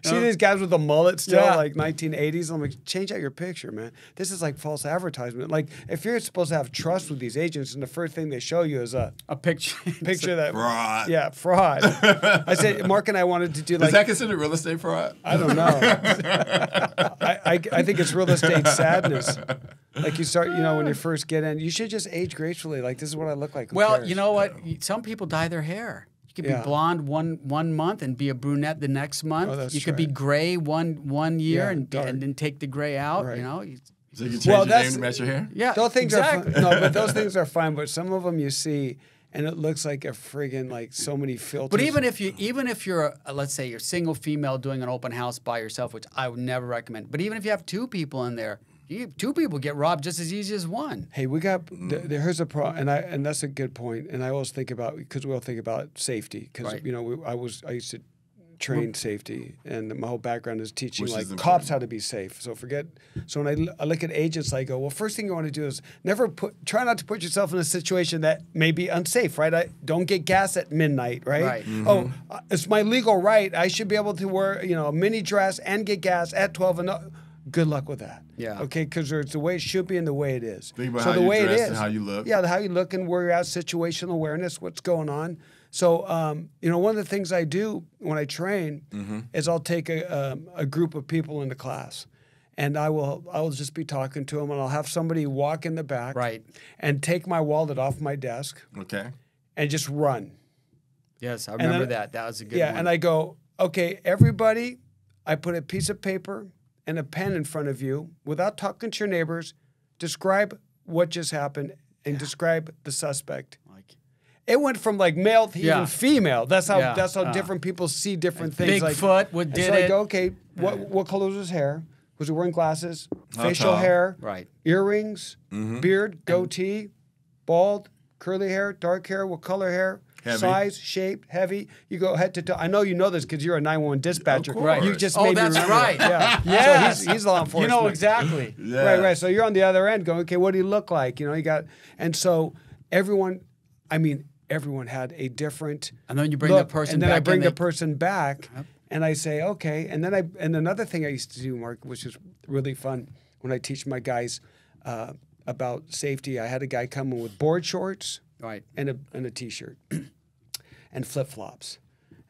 see these guys with the mullet still, like 1980s. I'm like, change out your picture, man. This is like false advertisement. Like if you're supposed to have trust with these agents, and the first thing they show you is a picture, that fraud. Yeah, fraud. I said Mark and I wanted to do like. Is that considered real estate fraud? I don't know. I think it's real estate sadness. Like you start, when you first get in, you should just age gracefully. Like, this is what I look like. Who well, cares? you know what? Some people dye their hair. You could be blonde one month and be a brunette the next month. Oh, that's you could be gray one year and then take the gray out. Right. So you can change your name to match your hair? Yeah, those things exactly. are fun. No, but those things are fine. But some of them you see, and it looks like a friggin' like so many filters. But even if you're let's say you're single female doing an open house by yourself, which I would never recommend. But even if you have 2 people in there, 2 people get robbed just as easy as 1. Hey, we got here's a problem, and that's a good point. And I always think about, because we all think about safety, because I used to train safety, and my whole background is teaching cops how to be safe. So when I look at agents, I go, well, first thing you want to do is try not to put yourself in a situation that may be unsafe, right? Don't get gas at midnight, right? Right. Mm-hmm. Oh, it's my legal right. I should be able to wear a mini dress and get gas at 12 and good luck with that. Yeah. Okay, because it's the way it should be and the way it is. Think about how you dress and how you look. Yeah, how you look and where you're at, situational awareness, what's going on. So, one of the things I do when I train is I'll take a group of people into class, and I'll just be talking to them, and I'll have somebody walk in the back, and take my wallet off my desk, and just run. Yes, I remember that. That was a good one. Yeah, and I go, okay, everybody, I put a piece of paper and a pen in front of you, without talking to your neighbors, describe what just happened and describe the suspect. It went from like male to even female. That's how different people see different things. Bigfoot did it. I go, okay, what color was his hair? Was he wearing glasses? Facial hair? Right. Earrings? Beard? Goatee? Bald? Curly hair? Dark hair? What color hair? Heavy. Size, shape, heavy. You go head to toe. I know you know this because you're a 911 dispatcher. Right. You just made me remember. Right. Yeah. Yes. So he's law enforcement. You know exactly. Yeah. Right. So you're on the other end going, okay, what do you look like? And so everyone had a different And then you bring look, the person and then back. I bring the person back, and I say, okay. And then another thing I used to do, Mark, which is really fun, when I teach my guys about safety, I had a guy come in with board shorts. Right. And a t-shirt and flip-flops.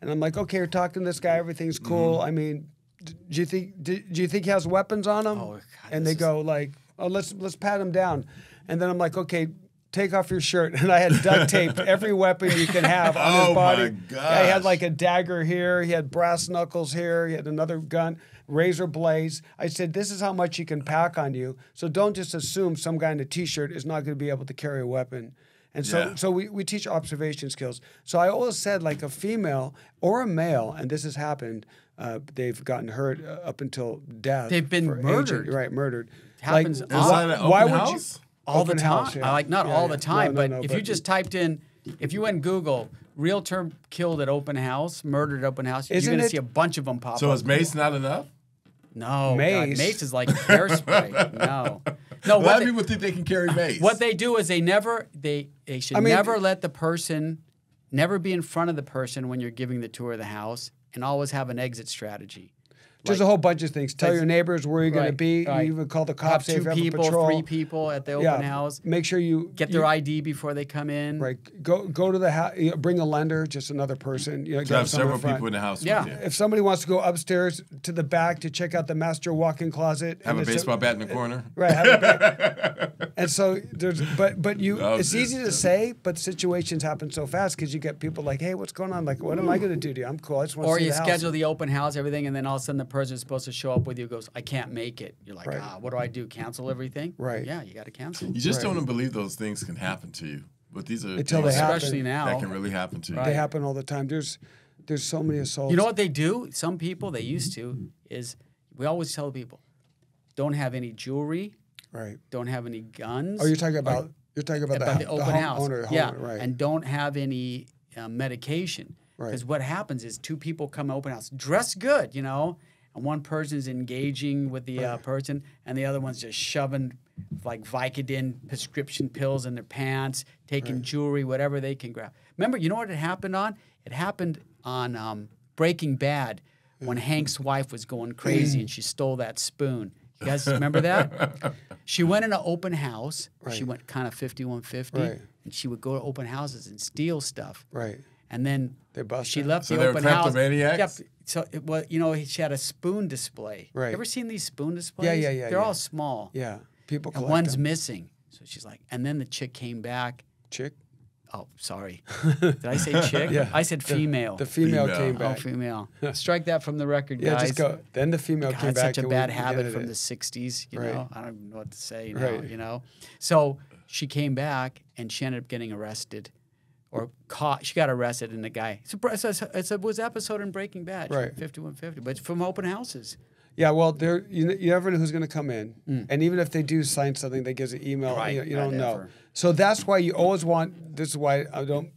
And I'm like, okay, you're talking to this guy, everything's cool. I mean, do you think he has weapons on him? Oh, God, and they go like, oh, let's pat him down. And then I'm like, okay, take off your shirt. And I had duct taped every weapon you can have on his body. Oh, my gosh. I had like a dagger here, he had brass knuckles here, he had another gun, razor blades. I said, this is how much you can pack on you. So don't just assume some guy in a t-shirt is not going to be able to carry a weapon. And so we teach observation skills. So I always said, like, a female or a male, and this has happened, they've gotten hurt up until death. They've been murdered. Murdered. Happens inside an open house? all the Open time. house, yeah. I like not Yeah, all yeah. the time, No, but no, if you just typed in, if you went in Google, realtor killed at open house, murdered at open house, you're Isn't going to it- see a bunch of them pop So up. is mace not enough? No, Mace? God, mace is like hairspray. No. A lot of people think they can carry mace. What they do is they should never let the person, never be in front of the person when you're giving the tour of the house, and always have an exit strategy. There's a whole bunch of things. Tell your neighbors where you're going to be. Right. You even call the Have cops if you 2 have a people, patrol. 3 people at the open house. Make sure you Get their ID before they come in. Right. Go to the house. Bring a lender, just another person. to get have someone several in front. people in the house Yeah. with you. If somebody wants to go upstairs to the back to check out the master walk-in closet, Have and a it's baseball bat in the corner. right. Have a back. And so there's, but you, Oh, it's easy to say, but situations happen so fast because you get people like, hey, what's going on? Like, what am I going to do to you? I'm cool. I just want to Or see you the house. schedule the open house, everything, and then all of a sudden the person who's supposed to show up with you goes, I can't make it. You're like, Right. what do I do? Cancel everything? Right. Yeah, you got to cancel. You just Right. don't believe those things can happen to you. But these are Until things they happen. Especially now. that can really happen to you. They happen all the time. There's so many assaults. You know what they do? Some people, they used to, is we always tell people, don't have any jewelry, Right. don't have any guns. Oh, you're talking about the open house. homeowner, right. And don't have any medication. Right. Because what happens is 2 people come to open house, dressed good, and one person's engaging with the person, and the other one's just shoving like Vicodin prescription pills in their pants, taking jewelry, whatever they can grab. Remember, you know what it happened on? It happened on Breaking Bad when Hank's wife was going crazy and she stole that spoon. You guys remember that? She went in an open house. Right. She went kind of 5150, Right. and she would go to open houses and steal stuff. Right. And then They bust she her. left So the they were open house. kleptomaniacs? Yep. So she had a spoon display. Right. You ever seen these spoon displays? Yeah. They're all small. Yeah. People And collect one's them. missing. So she's like, and then the chick came back. Chick? Oh, sorry. Did I say chick? Yeah. I said female. The female Female. came Oh, back. female. Strike that from the record, Yeah, guys. just go. Then the female God, came it's back. such a and bad we habit did from it. the 60s, you Right. know? I don't even know what to say now, Right. you know? So she came back, and she ended up getting arrested. Or caught. She got arrested, and the guy. It was episode in Breaking Bad. Right. 5150, but it's from open houses. Yeah, well, you never know who's going to come in, and even if they do sign something, they give an email. Right, You don't know. whatever. So that's why you always want. This is why I don't.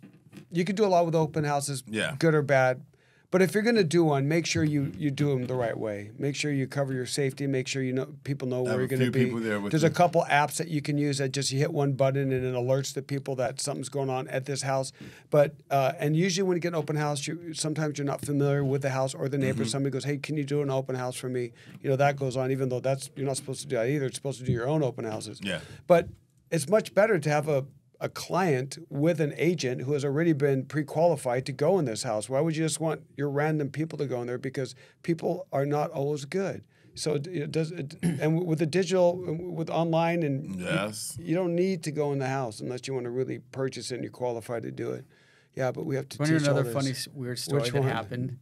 You can do a lot with open houses, Yeah. good or bad. But if you're going to do one, make sure you do them the right way. Make sure you cover your safety. Make sure people know where Have you're a going to few be. people there with There's you. a couple apps that you can use that just you hit one button and it alerts the people that something's going on at this house. But and usually when you get an open house, sometimes you're not familiar with the house or the neighbor. Somebody goes, "Hey, can you do an open house for me?" That goes on, even though you're not supposed to do that either. It's supposed to do your own open houses. Yeah. But it's much better to have a client with an agent who has already been pre-qualified to go in this house. Why would you just want your random people to go in there? Because people are not always good. So and with the digital, with online, and Yes. you don't need to go in the house unless you want to really purchase it and you're qualified to do it. Yeah, but we have to Want to teach hear all another this. funny, weird story Which that one? happened?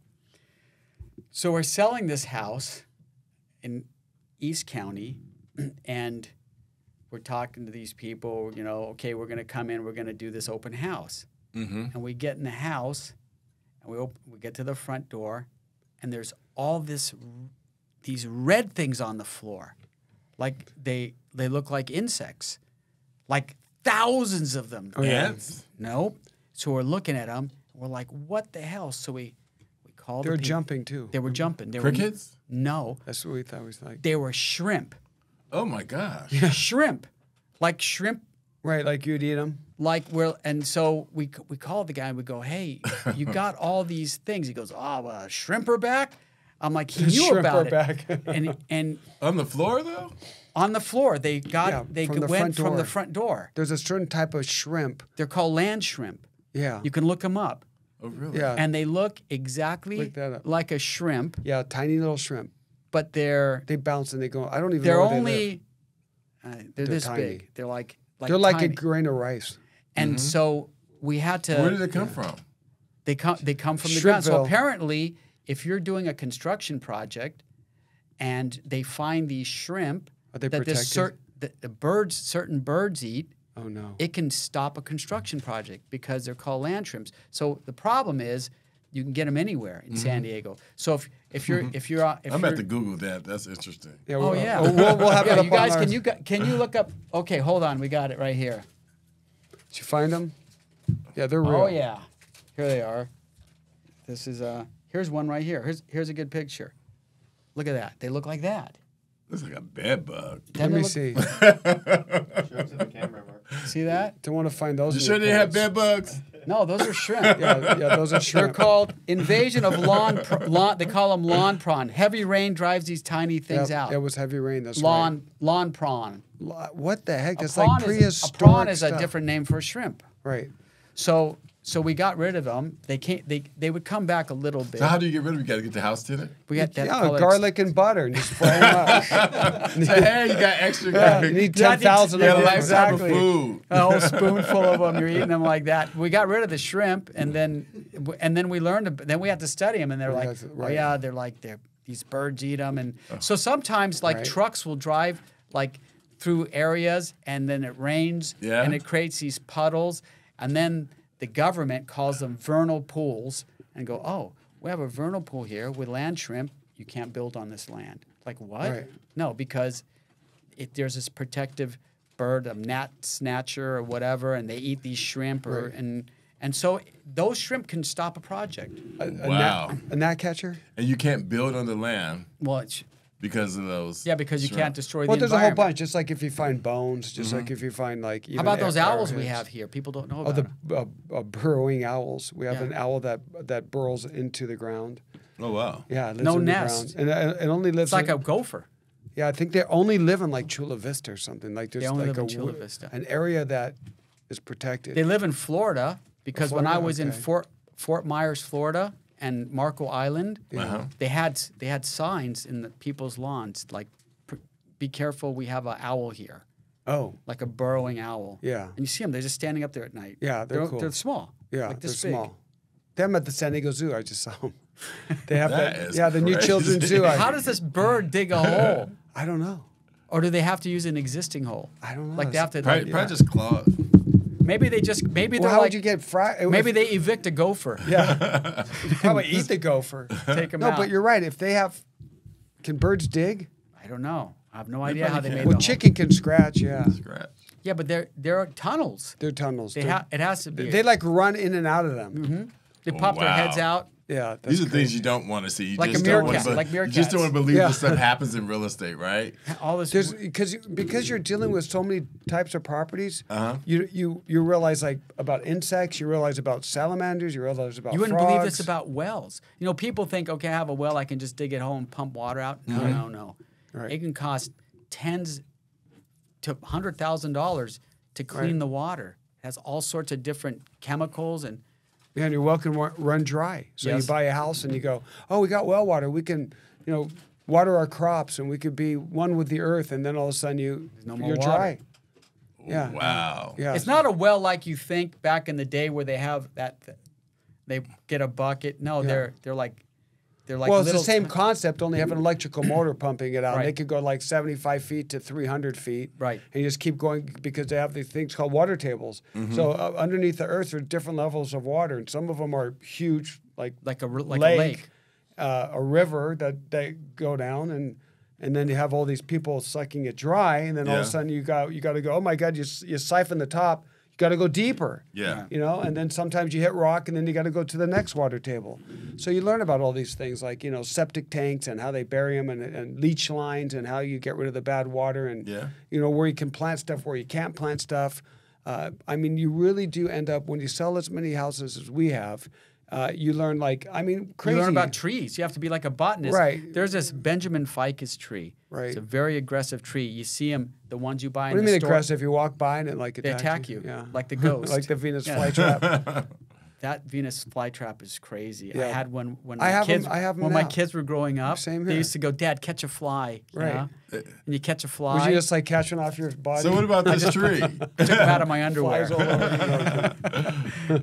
So we're selling this house in East County, and we're talking to these people, okay, we're going to come in, we're going to do this open house. Mm-hmm. And we get in the house, and we get to the front door, and there's all these red things on the floor. Like they look like insects, like thousands of them. Oh, yeah. Ants? Nope. So we're looking at them. We're like, what the hell? So we called. They're the people. jumping too. They were jumping. Crickets? No, That's what we thought was like. they were shrimp. Oh my gosh. Shrimp, like shrimp. Right, like you'd eat them. And so we called the guy and we go, hey, you got all these things. He goes, oh, shrimp are back. I'm like, he knew Shrimp about are it. back. and On the floor though? on the floor, they Yeah, from the went front from door. the front door. There's a certain type of shrimp. They're called land shrimp. Yeah. You can look them up. Oh really? Yeah. And they look exactly Look that up. like a shrimp, Yeah, tiny little shrimp. but they're They bounce and they go. I don't even they're know where they live. only they're this tiny. big. They're like They're like tiny. a grain of rice. And so we had to. Where did it come from? They come from the ground. So Shrimpville. apparently, if you're doing a construction project, and they find these shrimp Are they that protected? certain birds eat, Oh no. it can stop a construction project because they're called land shrimps. So the problem is You can get them anywhere in San Diego. So if you're I'm at to Google that. That's interesting. Yeah, Oh yeah, we'll have it up you guys. on ours. Can you look up? Okay, hold on. We got it right here. Did you find them? Yeah, they're real. Oh yeah, here they are. This is here's one right here. Here's a good picture. Look at that. They look like that. Looks like a bed bug. Let me see. Show it to the camera, Mark. See that? Don't want to find those. You in sure your they have pants. bed bugs? No, those are shrimp. Yeah, those are They're shrimp. called invasion of lawn. They call them lawn prawn. Heavy rain drives these tiny things out. It was heavy rain. That's Lawn prawn. right. What the heck? That's A prawn like prehistoric a prawn is stuff. a different name for a shrimp. Right. So we got rid of them. They would come back a little bit. So how do you get rid of them? You got to get the house dinner? We got that Yeah, colored- garlic and butter, and just fry them up. So, hey, you got extra Yeah, garlic. you need Yeah, 10,000 You got a of them. lifetime of Exactly. food. A whole spoonful of them. You're eating them like that. We got rid of the shrimp, and then we learned. Then we had to study them, and they're like, Right. oh yeah, these birds eat them, and so sometimes like Right. trucks will drive like through areas, and then it rains, Yeah. and it creates these puddles, and then the government calls them vernal pools, and go, oh, we have a vernal pool here with land shrimp. You can't build on this land. Like what? Right. No, because there's this protective bird, a gnat snatcher or whatever, and they eat these shrimp, Right. and so those shrimp can stop a project. Wow. A gnat catcher? And you can't build on the land Well, because of those. yeah, because you shrimp. can't destroy Well, the there's a whole environment. bunch. Just like if you find bones, just like if you find like even How about those owls we arrowheads. have here? People don't know Oh, about the them. burrowing owls. We have Yeah. an owl that burrows into the ground. Oh, wow. Yeah, it lives No in the nest. ground. And it only lives. It's like in, a gopher. Yeah, I think they only live in like Chula Vista or something. Like there's only like live in Chula Vista. an area that is protected. They live in Florida because when I Florida, was in okay. Fort Myers, Florida, and Marco Island, Uh-huh. they had signs in the people's lawns like, "Be careful, we have an owl here." Oh, Like a burrowing owl. Yeah. And you see them, they're just standing up there at night. Yeah, they're cool. They're small. yeah, Like they're this big. small. Them at the San Diego Zoo. I just saw them. They have That that. is Yeah, the new crazy. children's zoo. How does this bird dig a hole? I don't know. Or do they have to use an existing hole? I don't know. Like they have to. Probably, like, just claw. maybe Well, they're how like. would you get fried? Maybe they evict a gopher. Yeah. You probably eat the gopher. Take them No, out. but you're right. If they have, can birds dig? I don't know. I have no idea how they probably made can. the Well, hole. chicken can scratch. Yeah, Scratch. Yeah, but there are tunnels. they're tunnels. It has to be. They like run in and out of them. They pop their Wow. heads out. Yeah, that's These are things crazy. you don't want to see. You Like a just don't wanna meerkat, like You just don't want to believe Yeah. this stuff happens in real estate, right? All this. There's because you're dealing with so many types of properties. Uh-huh. You realize like about insects. You realize about salamanders. You realize about You wouldn't frogs. believe this about wells. You know, people think, okay, I have a well, I can just dig it home and pump water out. No, no. Right. It can cost tens to $100,000 to clean Right. the water. It has all sorts of different chemicals and Yeah, and your well can run dry. So Yes. you buy a house and you go, oh, we got well water. We can, water our crops and we could be one with the earth. And then all of a sudden no more you're water. dry. Yeah. Wow. Yeah. it's not a well like you think back in the day where they have that. They get a bucket. No, Yeah. they're like Well, it's the little- same concept, only have an electrical motor pumping it out. Right. They could go like 75 feet to 300 feet. Right. And you just keep going because they have these things called water tables. So underneath the earth are different levels of water. And some of them are huge, like like a lake. A river that they go down. And then you have all these people sucking it dry. And then all of a Yeah. sudden you got to go, oh, my God, you siphon the top. You got to go deeper. Yeah. And then sometimes you hit rock and then you got to go to the next water table. So you learn about all these things like, septic tanks and how they bury them and leach lines and how you get rid of the bad water and, Yeah. where you can plant stuff, where you can't plant stuff. You really do end up, when you sell as many houses as we have, you learn crazy. You learn about trees. You have to be like a botanist. Right. There's this Benjamin ficus tree. Right. It's a very aggressive tree. You see them, the ones you buy What do in you the mean store. aggressive? You walk by and it They attack you, Yeah. like the ghost. like the Venus Yeah. flytrap. That Venus flytrap is crazy. I Yeah. had one when I my have 'em- kids I have 'em when my now. kids were growing up. Same They here. used to go, "Dad, catch a fly." you Right. know? And you catch a fly. Would you just like catch one off your body? So what about this tree? took them out of my underwear. Flies all over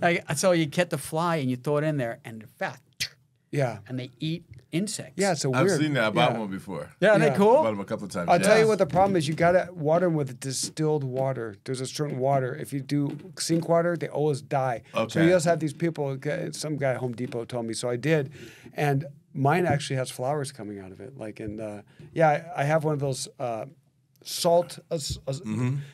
you. So you get the fly and you throw it in there, and in fact, Yeah. and they eat insects. Yeah, it's a I've weird. seen that. I bought one before. Yeah, aren't Yeah. they cool? Bought them a couple of times. I'll tell you yes. what the problem is. You got to water them with distilled water. There's a certain water. If you do sink water, they always die. So Okay. you also have these people. Some guy at Home Depot told me, so I did, and mine actually has flowers coming out of it. Like I have one of those. Salt.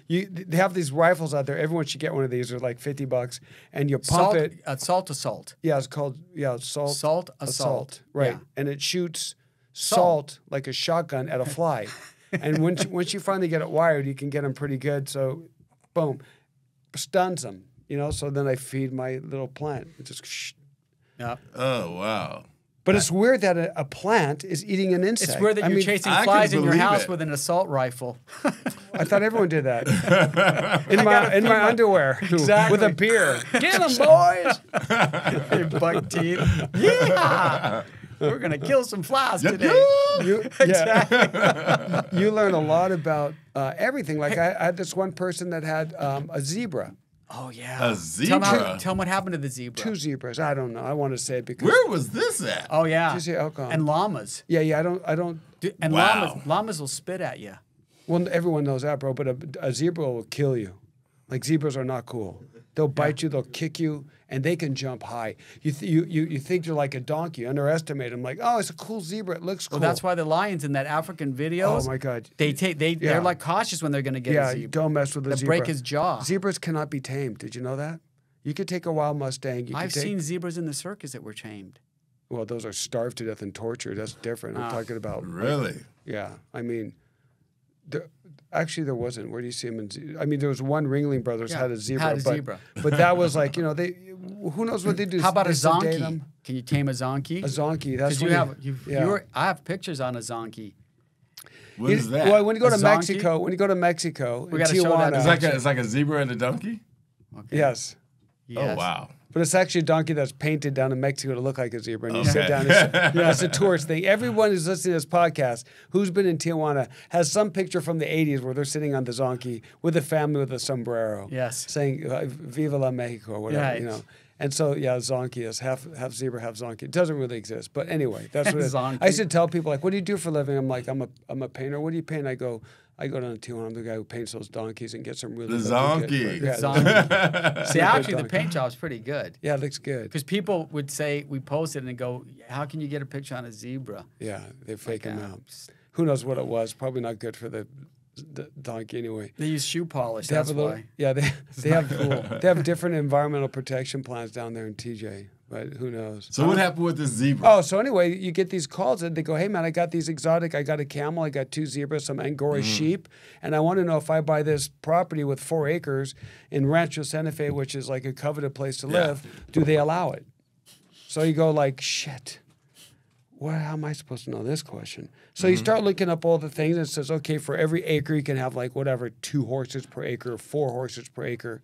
They have these rifles out there. Everyone should get one of these. They're like $50, and you pump it. Salt assault. Yeah, it's called salt. Salt assault. Right, Yeah. and it shoots salt like a shotgun at a fly. And once you finally get it wired, you can get them pretty good. So, boom, stuns them. So then I feed my little plant. It just. Yeah. Oh, wow. But it's weird that a plant is eating an insect. It's weird that you're chasing I flies can in your believe house it. with an assault rifle. I thought everyone did that. in my underwear Exactly. with a beer. Get them, boys! Your buck teeth. Yeah. We're gonna kill some flies today. You learn a lot about everything. Like I had this one person that had a zebra. Oh yeah. A zebra? Tell them what happened to the zebra. 2 zebras. I don't know. I want to say it because. Where was this at? Oh yeah. Did you say alcohol? And llamas. Yeah. I don't. And Wow. llamas will spit at you. Well, everyone knows that, bro. But a zebra will kill you. Like zebras are not cool. They'll bite you. They'll kick you, and they can jump high. You think you're like a donkey. You underestimate them. Like, oh, it's a cool zebra. It looks cool. Well, that's why the lions in that African videos. Oh my God. They're like cautious when they're gonna get a zebra. Don't mess with the They zebra. break his jaw. Zebras cannot be tamed. Did you know that? You could take a wild Mustang. I've seen zebras in the circus that were tamed. Well, those are starved to death and tortured. That's different. I'm talking about. Really? Yeah. I mean, actually, there wasn't. Where do you see them? There was one Ringling Brothers had a zebra. But that was like, who knows what they do? How about a They sedate zonkey? them. Can you tame a zonkey? A zonkey. That's Because what I have pictures on a zonkey. What is that? Well, when you go A to zonkey? Mexico, We in gotta show that. Tijuana, it's like a zebra and a donkey? Okay. yes. Yes. Oh, wow. But it's actually a donkey that's painted down in Mexico to look like a zebra. And you sit down and it's a tourist thing. Everyone who's listening to this podcast who's been in Tijuana has some picture from the 80s where they're sitting on the zonkey with a family with a sombrero. Yes. Saying, Viva la Mexico, or whatever, Right. And so, zonkey is half zebra, half zonkey. It doesn't really exist. But anyway, that's what it is. Zonkey. I used to tell people, like, what do you do for a living? I'm like, I'm a painter. What do you paint? I go down to Tijuana. I'm the guy who paints those donkeys and gets them really The good. zonkey. Yeah, Zonkey. See, actually, the donkey. paint job's pretty good. Yeah, it looks good. Because people would say, we posted and go, how can you get a picture on a zebra? Yeah, they fake them Like, out. Who knows what it was? Probably not good for the donkey anyway. They use shoe polish, They that's have a little, why. yeah, they have different environmental protection plans down there in TJ, but who knows? So what happened with this zebra? Oh, so anyway, you get these calls and they go, hey man, I got these exotic, I got a camel, I got 2 zebras, some Angora sheep, and I want to know if I buy this property with 4 acres in Rancho Santa Fe, which is like a coveted place to live, do they allow it? So you go like, shit. Well, how am I supposed to know this question? So you start looking up all the things and it says, okay, for every acre, you can have like whatever, 2 horses per acre, 4 horses per acre.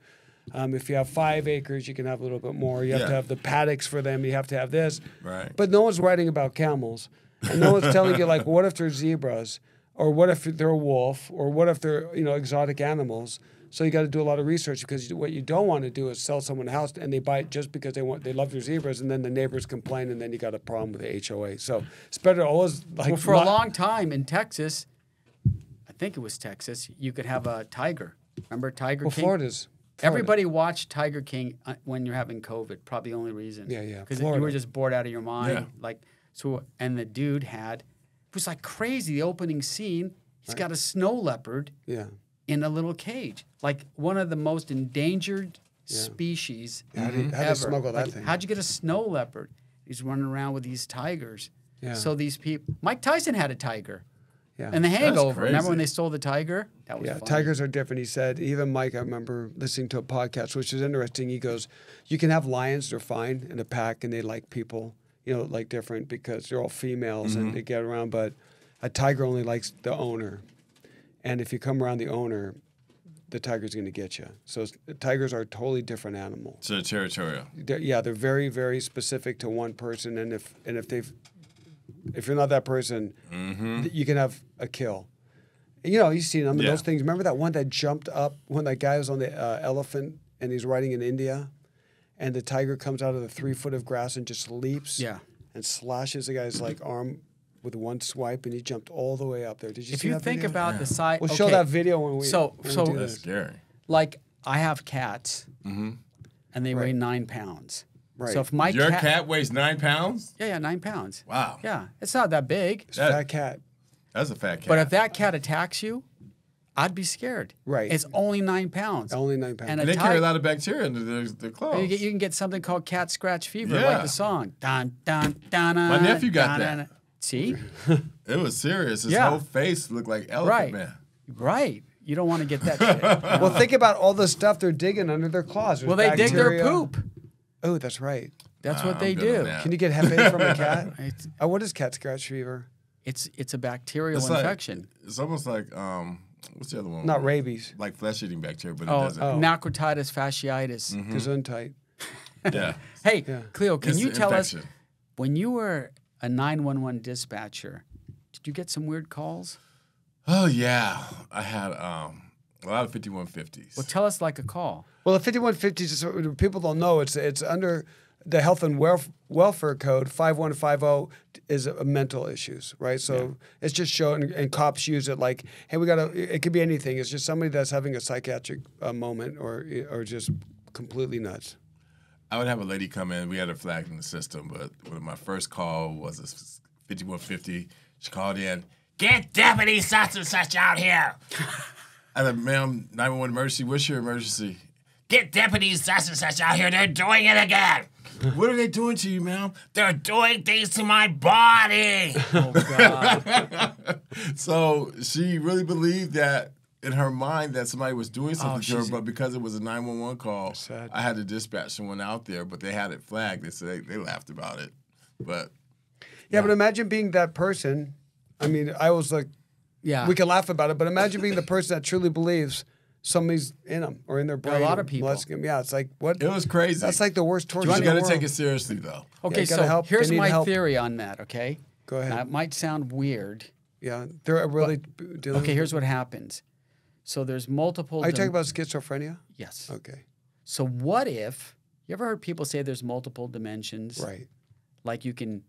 If you have 5 acres, you can have a little bit more. You have to have the paddocks for them. You have to have this. Right. But no one's writing about camels. And no one's telling you, like, what if they're zebras? Or what if they're a wolf? Or what if they're, exotic animals? So you got to do a lot of research because what you don't want to do is sell someone a house and they buy it just because they love their zebras, and then the neighbors complain, and then you got a problem with the HOA. So it's better to always like. Well, for a long time in Texas, I think it was Texas, you could have a tiger. Remember Tiger King? Florida's. Everybody watched Tiger King when you're having COVID. Probably the only reason. Yeah, yeah. Because you Florida. were just bored out of your mind. Yeah. And the dude it was like crazy. The opening scene, he's got a snow leopard. Yeah. In a little cage, like one of the most endangered species How do ever. you smuggle that Like, thing? how'd you get a snow leopard? He's running around with these tigers. Yeah. So these people, Mike Tyson had a tiger. Yeah. And The Hangover. Remember crazy. when they stole the tiger? That was Yeah, funny. tigers are different. He said, even Mike, I remember listening to a podcast, which is interesting. He goes, you can have lions, they're fine in a pack, and they like people, like different because they're all females and they get around. But a tiger only likes the owner. And if you come around the owner, the tiger's going to get you. So tigers are a totally different animal. So they're territorial. They're very, very specific to one person. And if you're not that person, you can have a kill. You've seen them. Those things. Remember that one that jumped up when that guy was on the elephant and he's riding in India, and the tiger comes out of the 3 foot of grass and just leaps. Yeah. and slashes the guy's like arm with one swipe, and he jumped all the way up there. Did you If see you that think video? about the size, We'll show that video when we. So when we do That's this. scary. like I have cats, Mm-hmm. and they weigh 9 pounds. Right. So if my Your cat weighs 9 pounds? yeah, 9 pounds. Wow. Yeah, it's not that big. It's a fat cat. That's a fat cat. But if that cat attacks you, I'd be scared. Right. It's only 9 pounds. Only 9 pounds. And And a they carry a tiger- lot of bacteria in their clothes. You can get something called cat scratch fever, Yeah. like the song. Dun, dun, dun, My nephew got dun, that. dun. See? It was serious. His Yeah. whole face looked like Elephant Right. Man. Right. You don't want to get that shit. Well, think about all the stuff they're digging under their claws. Well, they dig their Bacteria. poop. Oh, that's right. That's what I'm they good on do. that. Can you get hefe from a cat? It's, What is cat scratch fever? it's a bacterial It's like- infection. It's almost like what's the other one? Not rabies. Like flesh-eating bacteria, but it Oh, doesn't. macrotitis fasciitis. Gesundheit. Yeah. Hey, Yeah. Cleo, can It's you an tell us, infection. when you were a 911 dispatcher, did you get some weird calls? Oh yeah, I had a lot of 5150s. Well, tell us like a call. Well, the 5150 is people don't know it's under the Health and Welfare Code 5150 is mental issues, right? So it's just showing, and cops use it like, hey, it could be anything. It's just somebody that's having a psychiatric moment or just completely nuts. I would have a lady come in. We had her flagged in the system, but when my first call was a 5150, she called in, "Get Deputy such and such out here." I said, "Ma'am, 911 emergency. What's your emergency?" "Get Deputy such and such out here. They're doing it again." "What are they doing to you, ma'am?" "They're doing things to my body." Oh, God. So she really believed that in her mind that somebody was doing something to her, she's- but because it was a 911 call, Sad. I had to dispatch someone out there, but they had it flagged. They said they laughed about it. But Yeah, but imagine being that person. I mean, I was like, Yeah. we can laugh about it, but imagine being the person that truly believes somebody's in them or in their brain. a lot of or people. molesting them. Yeah, it's like, what? it was crazy. That's like the worst torture you in the got to world. take it seriously, though. Okay, you gotta so help. They here's need my help. theory on that, okay? Go ahead. Now, it might sound weird. Yeah, they're really dealing Okay, here's what happens. So there's multiple... Are you talking about schizophrenia? Yes. Okay. So what if... You ever heard people say there's multiple dimensions? Right. Like you can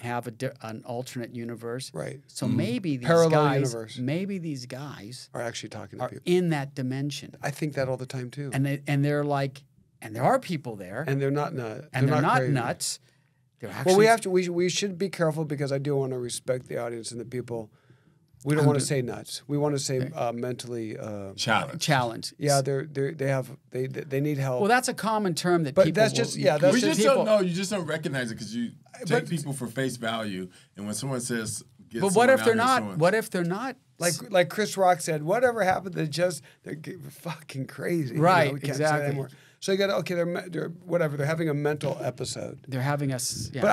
have an alternate universe. Right. So maybe these Parallel guys... universe. Maybe these guys Are actually talking to are people. in that dimension. I think that all the time too. And they're like... And there are people there. And they're not nuts. and they're not crazy. nuts. They're actually... Well, we should be careful because I do want to respect the audience and the people. We don't want to say nuts. We want to say mentally. Challenge. Yeah, they need help. Well, that's a common term that But people... that's just- yeah, that's We just just don't know. You just don't recognize it because you take But- people for face value. And when someone says, "Get But what someone if out they're here," not? someone- What if they're not? like Chris Rock said, whatever happened to they're fucking crazy. Right, we can't say that exactly. anymore. So you got they're whatever. They're having a mental episode. They're having us... Yeah. But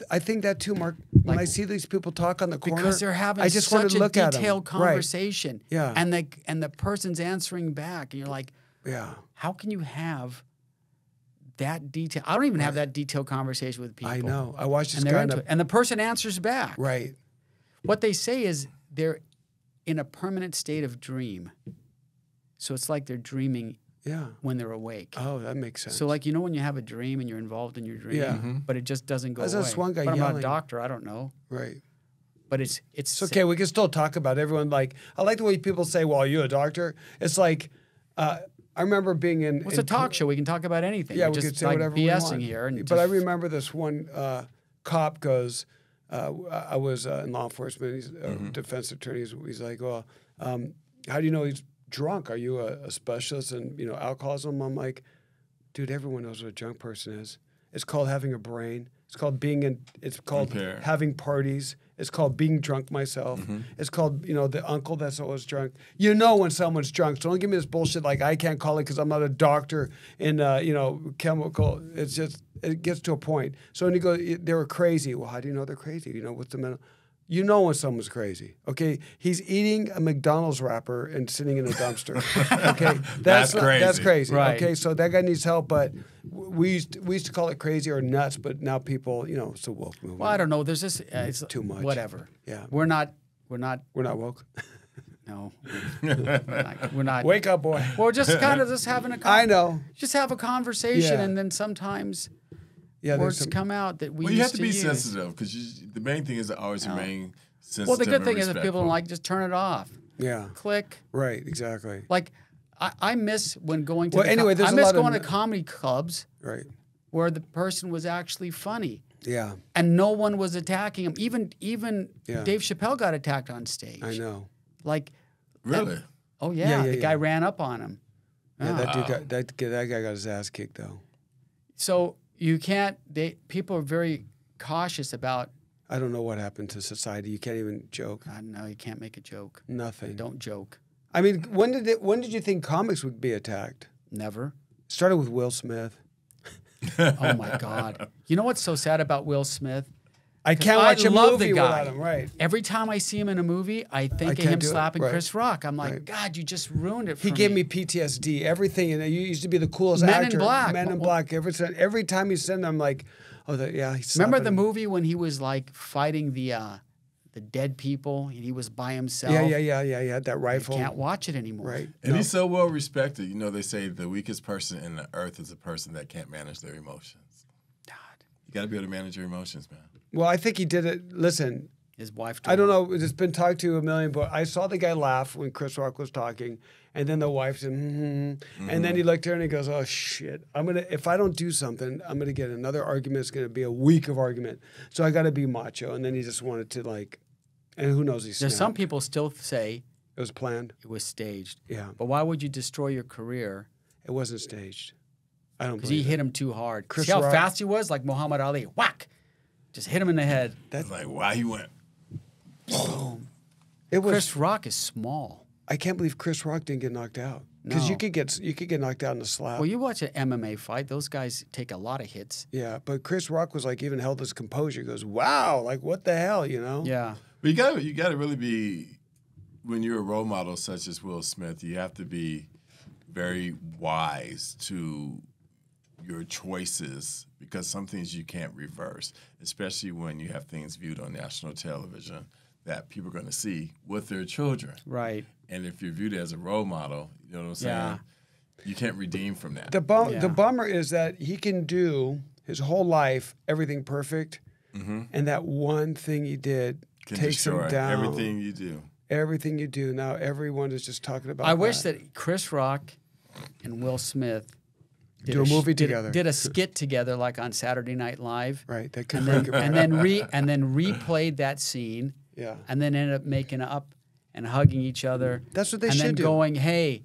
I think that too, Mark. When I see these people talk on the corner, because they're having I just such want to a look at them. detailed conversation. Yeah. And the person's answering back, and you're like, Right. Yeah. how can you have that detail? I don't even have that detailed conversation with people. I know. I watched this And they're guy. into it. And the person answers back. Right. What they say is they're in a permanent state of dream. So it's like they're dreaming Yeah. when they're awake. Oh, that makes sense. So, like, you know when you have a dream and you're involved in your dream, Yeah. but it just doesn't go I saw away. this one guy but I'm not a yelling. doctor. I don't know. right. But it's It's okay. We can still talk about it. Everyone like. I like the way people say, "Well, are you a doctor?" It's like, I remember being in. What's a talk show? We can talk about anything. Yeah, We're we just could say like whatever BSing we want. here. And But I just- remember this one cop goes. I was in law enforcement. He's a defense attorney. He's like, "Well, how do you know he's drunk? Are you a specialist in alcoholism?" I'm like, "Dude, everyone knows what a drunk person is. It's called having a brain. It's called being in. It's called Impaired. having parties. It's called being drunk myself. It's called the uncle that's always drunk. You know when someone's drunk. So don't give me this bullshit like I can't call it because I'm not a doctor in chemical. It's just it gets to a point. So when you go, they were crazy. Well, how do you know they're crazy? What's the mental? You know when someone's crazy. Okay, he's eating a McDonald's wrapper and sitting in a dumpster. Okay, That's crazy. That's crazy. Right. Okay, so that guy needs help. But we used to call it crazy or nuts. But now people, it's a woke movement. Well, I don't know. There's this. It's Too much. Whatever. Yeah. We're not. We're not woke. No. We're not. Wake up, boy. We're just kind of just having a. I know. Just have a conversation, Yeah. and then sometimes words come out that we Well, you have used to be use. sensitive because the main thing is to always remain sensitive. Well, the good thing and is if people don't like, just turn it off. Yeah. Click. Right. Exactly. Like, I miss when going to. Well, anyway, there's I a miss lot of- going to comedy clubs Right. where the person was actually funny. Yeah. And no one was attacking him. Even Yeah. Dave Chappelle got attacked on stage. I know. Like, Really? oh yeah, Yeah, yeah, the guy ran up on him. Yeah, Ah. that dude got that guy got his ass kicked though. So you can't. People are very cautious about. I don't know what happened to society. You can't even joke. I don't know. You can't make a joke. Nothing. Don't joke. I mean, when did you think comics would be attacked? Never. Started with Will Smith. Oh my God. You know what's so sad about Will Smith? I can't watch a love movie the guy. without him. Right. Every time I see him in a movie, I think of can't him do it. slapping Right. Chris Rock. I'm like, Right. God, you just ruined it for He gave me PTSD. Everything, and you used to be the coolest Men in actor. Black. Men in Black. Every time he's in, I'm like, oh, yeah. He's Remember slapping the him. movie when he was like fighting the dead people and he was by himself? Yeah. He had that I rifle. can't watch it anymore. Right. And he's so well respected. You know, they say the weakest person in the earth is a person that can't manage their emotions. God. You got to be able to manage your emotions, man. Well, I think he did it. Listen, His wife. I don't know. It's been talked to a million, but I saw the guy laugh when Chris Rock was talking, and then the wife said, and then he looked at her and he goes, "Oh shit! If I don't do something, I'm gonna get another argument. It's gonna be a week of argument. So I got to be macho." And then he just wanted to like, and who knows? There's some people still say it was planned. it was staged. Yeah, But why would you destroy your career? it wasn't staged. I don't Because believe he hit him too hard. Chris See how Rock- fast he was? Like Muhammad Ali. Whack! Just hit him in the head. That's like, why he went. it was. Chris Rock is small. I can't believe Chris Rock didn't get knocked out because No. you could get knocked out in a slap. Well, you watch an MMA fight; those guys take a lot of hits. Yeah, but Chris Rock was like even held his composure. He goes, "Wow, like what the hell," you know? Yeah. But you got to really be, when you're a role model such as Will Smith, you have to be very wise to your choices because some things you can't reverse, especially when you have things viewed on national television that people are going to see with their children. Right. And if you're viewed as a role model, you know what I'm saying? Yeah. You can't redeem from that. The Yeah. bummer is that he can do his whole life everything perfect, and that one thing he did Can takes destroy him down. everything you do. Everything you do now, everyone is just talking about. I wish that Chris Rock and Will Smith Do a movie together. Did a skit together, like on Saturday Night Live, right. That could and make then it. and then replayed that scene, Yeah. and then ended up making up and hugging each other. That's what they and should then do. going, hey,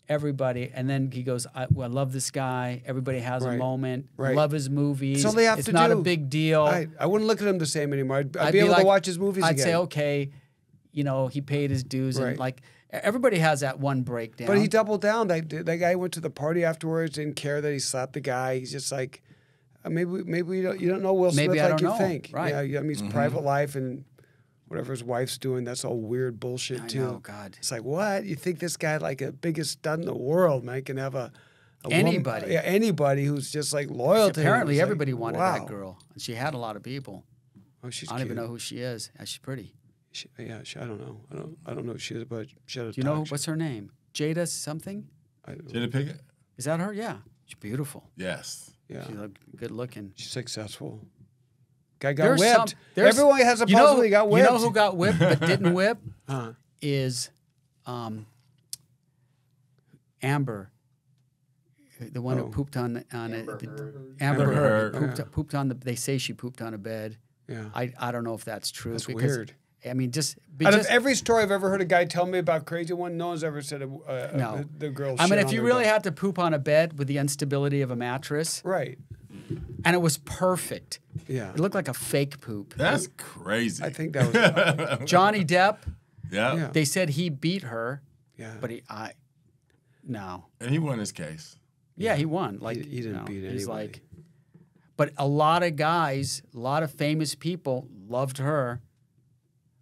everybody, and then he goes, I love this guy. Everybody has a Right. moment. Right. Love his movies. That's all they have it's to not do. a big deal. I wouldn't look at him the same anymore. I'd I'd be able to like- watch his movies I'd again. say, okay, you know, he paid his dues, Right. and like everybody has that one breakdown. But he doubled down. That guy went to the party afterwards, didn't care that he slapped the guy. He's just like, maybe you don't know Will Smith Maybe I like don't you know. think. Right. Yeah, I mean, his private life and whatever his wife's doing, that's all weird bullshit I too. know, God. It's like, what? You think this guy like a biggest stud in the world, man, can have a Anybody. woman, anybody who's just like loyal to him. Apparently, It's like, everybody wanted wow. that girl, and she had a lot of people. Oh, she's I don't even cute. know who she is. She's pretty. I don't know. I don't know who she is, but she had a Do you know talk show. what's her name? Jada something? I don't know. Jada Pinkett? Is that her? Yeah, she's beautiful. Yes. Yeah, She's good looking. she's successful. Guy got There's whipped. some- there's- Everyone has a you know- puzzle. He got whipped. You know who got whipped but didn't whip? Huh. Is Amber, the one who pooped on it. Amber Heard. Amber Amber Heard Heard. pooped on the. They say she pooped on a bed. Yeah. I don't know if that's true. That's because, weird. I mean, just Out of every story I've ever heard a guy tell me about crazy one, no one's ever said No. the girl. I mean, shit if on you their really bed. had to poop on a bed with the instability of a mattress, right, and it was perfect. yeah, It looked like a fake poop. That's crazy. I think that was Johnny Depp, Yeah. Yeah. they said he beat her, yeah. but no. And he won his case. Yeah, he won. Like he didn't beat He's anybody. like, but a lot of guys, a lot of famous people loved her.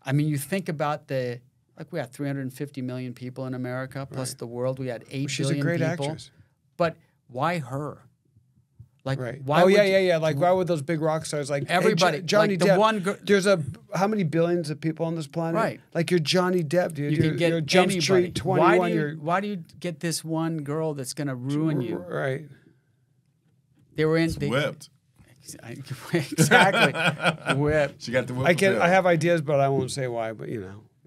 I mean, you think about we had 350 million people in America, plus the world. We had 8 billion She's a great people. actress. But why her? Like, Right. why? Oh would yeah, you- yeah, yeah. Like why would those big rock stars like hey, Everybody, Johnny like the Depp? one There's how many billions of people on this planet? Right. Like you're Johnny Depp, dude. You can get you're Jump anybody. Street 21. Why do you get this one girl that's going to ruin you? Right. They were in. Whipped. Exactly. Whip. She got the whip. I have ideas, but I won't say why. But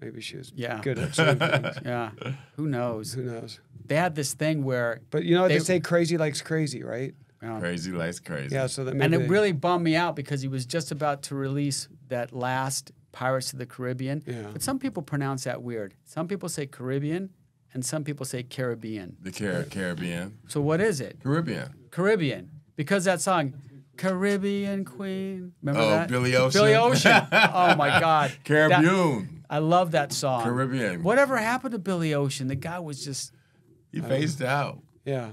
maybe she was good at certain things. Yeah. Who knows? Who knows? They had this thing where. But they say crazy likes crazy, right? Crazy likes crazy. Yeah. So that and it really bummed me out because he was just about to release that last Pirates of the Caribbean. Yeah. But some people pronounce that weird. Some people say Caribbean, and some people say Caribbean. The Caribbean. So what is it? Caribbean. Because that song, Caribbean Queen. Remember that? Billy Ocean. Billy Ocean. Oh my God. Caribbean. I love that song. Caribbean. Whatever happened to Billy Ocean? The guy was just. He phased out. Yeah.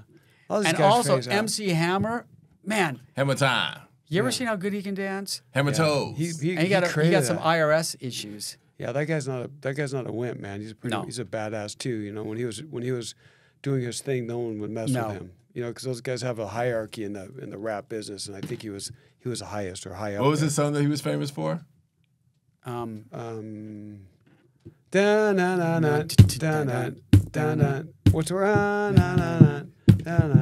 And also MC Hammer, man. Hammer time. You ever seen how good he can dance? Hammer toes. He got some IRS issues. Yeah, that guy's not a wimp, man. He's a badass too. When he was doing his thing, no one would mess with him. Because those guys have a hierarchy in the rap business, and I think he was the highest or high up. What was his song that he was famous for? What's around?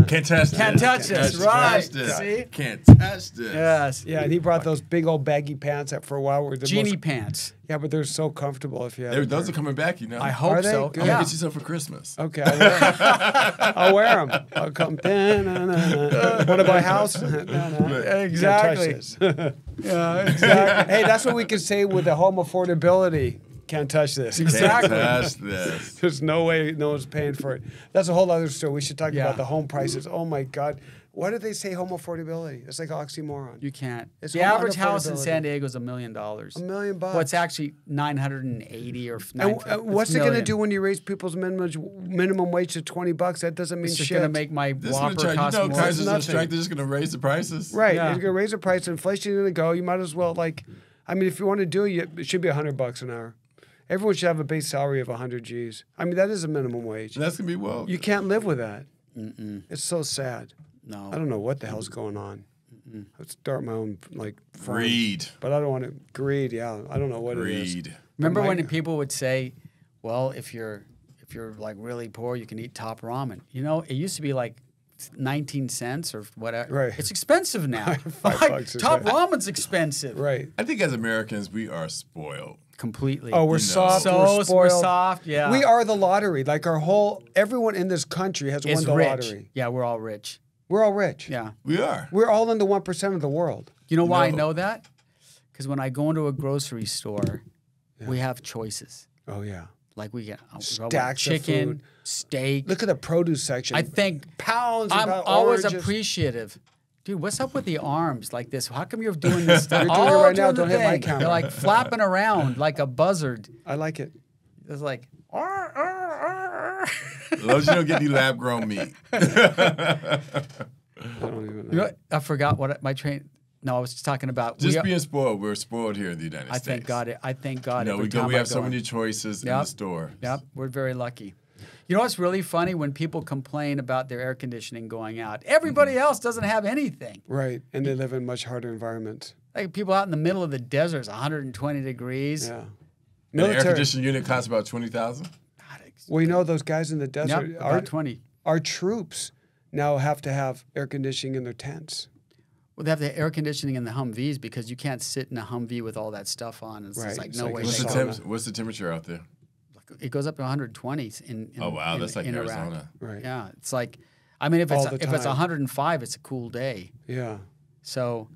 Can't touch this. Can't touch this, right? See? Can't touch this. Yes. Yeah, and he brought those big old baggy pants that for a while were the genie pants. Yeah, but they're so comfortable if you have. Those are coming back, I hope so. Good. I'm gonna get you some for Christmas. Okay, I'll wear them. I'll come. Want to buy a house? Exactly. Yeah, exactly. Hey, that's what we can say with the home affordability. Can't touch this. Exactly. Can't touch this. There's no way no one's paying for it. That's a whole other story. We should talk about the home prices. Oh my God. Why do they say home affordability? It's like oxymoron. You can't. It's the average house in San Diego is $1 million. $1 million bucks. Well, it's actually 980 or 950. And what's it going to do when you raise people's minimum wage to $20? That doesn't mean it's shit. It's going to make my Whopper cost more. Kaiser's on strike. They're just going to raise the prices. Right. Yeah. You're going to raise the price. Inflation's going to go. You might as well if you want to do it, it should be $100 an hour. Everyone should have a base salary of 100 G's. I mean, that is a minimum wage. That's going to be You can't live with that. Mm-mm. It's so sad. No. I don't know what the hell's going on. I'd start my own greed. But I don't want to greed. Yeah, I don't know what it is. Remember when people would say, "Well, if you're like really poor, you can eat top ramen." It used to be like 19 cents or whatever. Right. It's expensive now. $5 top ramen's expensive. Right. I think as Americans, we are spoiled. Completely. Oh, we're soft. We're spoiled. We're soft. Yeah. We are the lottery. Like everyone in this country has won the lottery. Yeah, we're all rich. We're all rich. Yeah. We are. We're all in the 1% of the world. You know why I know that? Because when I go into a grocery store, we have choices. Oh, yeah. Like we get stacks chicken, of food. steak. Look at the produce section. I think pounds. I'm always appreciative. Dude, what's up with the arms like this? How come you're doing this stuff? You're doing it right now. Don't hit my camera. They're like flapping around like a buzzard. I like it. It's like. As long as you don't get any lab-grown meat. I don't even know. I forgot what my train. No, I was just talking about just being spoiled. We're spoiled here in the United States. I thank God. We have so many choices in the store. Yep, we're very lucky. You know what's really funny? When people complain about their air conditioning going out, everybody else doesn't have anything. Right, and they live in much harder environments. Like people out in the middle of the desert, it's 120 degrees. Yeah. An air conditioning unit costs about $20,000. Well, those guys in the desert, about 20. Our troops now have to have air conditioning in their tents. Well, they have the air conditioning in the Humvees because you can't sit in a Humvee with all that stuff on. It's just like no way. What's the temperature out there? It goes up to 120 in oh wow, that's like Arizona. Right. Yeah, it's like, I mean, if it's 105, it's a cool day. Yeah. So,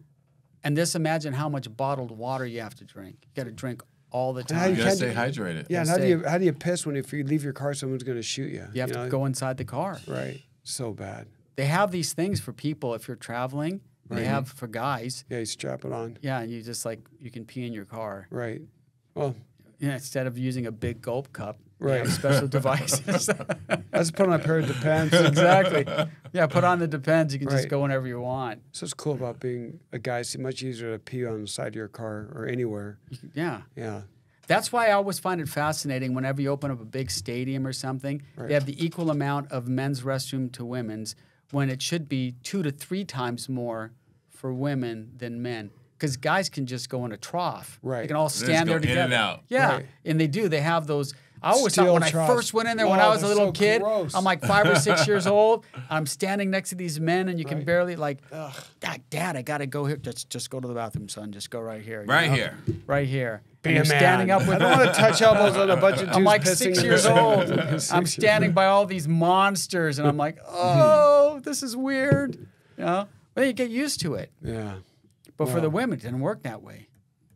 and just imagine how much bottled water you have to drink. You got to drink all the time. You gotta stay hydrated. Yeah. And how do you piss when if you leave your car, someone's going to shoot you? You have to go inside the car. Right. So bad. They have these things for people if you're traveling. Right. They have for guys. Yeah, you strap it on. Yeah, and you just you can pee in your car. Right. Well. Yeah, instead of using a big gulp cup, right? Special devices. Let's put on a pair of Depends. Exactly. Yeah, put on the Depends. You can just go whenever you want. So it's cool about being a guy. It's much easier to pee on the side of your car or anywhere. Yeah. Yeah. That's why I always find it fascinating whenever you open up a big stadium or something, they have the equal amount of men's restroom to women's when it should be 2 to 3 times more for women than men. Because guys can just go in a trough. Right. They can all stand there together. In and out. Yeah. Right. And they do. They have those. I always thought when I first went in there when I was a little kid, gross. I'm like 5 or 6 years old. I'm standing next to these men, and you can barely like, Dad, I gotta go here. Just go to the bathroom, son. Just go right here. Here. Right here. Be And a you're man. standing up with. I don't want to touch elbows on a bunch of dudes I'm like pissing 6 in years the- old. 6 I'm years standing old. by all these monsters, and I'm like, oh, this is weird. You know, well, you get used to it. Yeah. But for the women, it didn't work that way.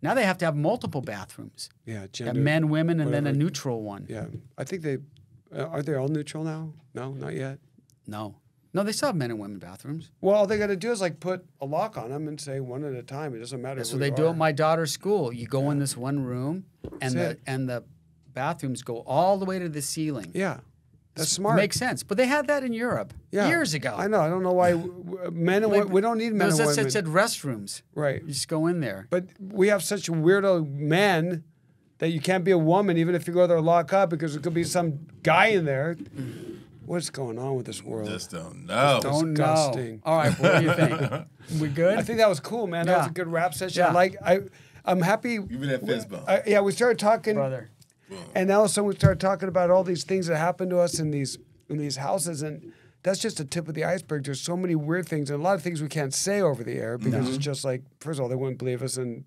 Now they have to have multiple bathrooms. Yeah. Got Gender, men, women, and then a whatever. neutral one. Yeah. I think they are they all neutral now? No, not yet. No, they still have men and women bathrooms. Well, all they got to do is like put a lock on them and say one at a time. It doesn't matter. That's who what they you do are. at my daughter's school. You go in this one room, and That's the bathrooms go all the way to the ceiling. Yeah. That's smart. Makes sense. But they had that in Europe years ago. I know. I don't know why men and women, we don't need men and women. It said restrooms. Right. You just go in there. But we have such weirdo men that you can't be a woman even if you go there lock up because there could be some guy in there. What's going on with this world? Just don't know. Don't disgusting. know. All right, what do you think? We good? I think that was cool, man. That Yeah. was a good rap session. Yeah. I'm happy. Give me that fist bump. Yeah, we started talking, Brother. and all of a sudden we started talking about all these things that happened to us in these houses, and that's just the tip of the iceberg. There's so many weird things, and a lot of things we can't say over the air because it's just like, first of all, they wouldn't believe us, and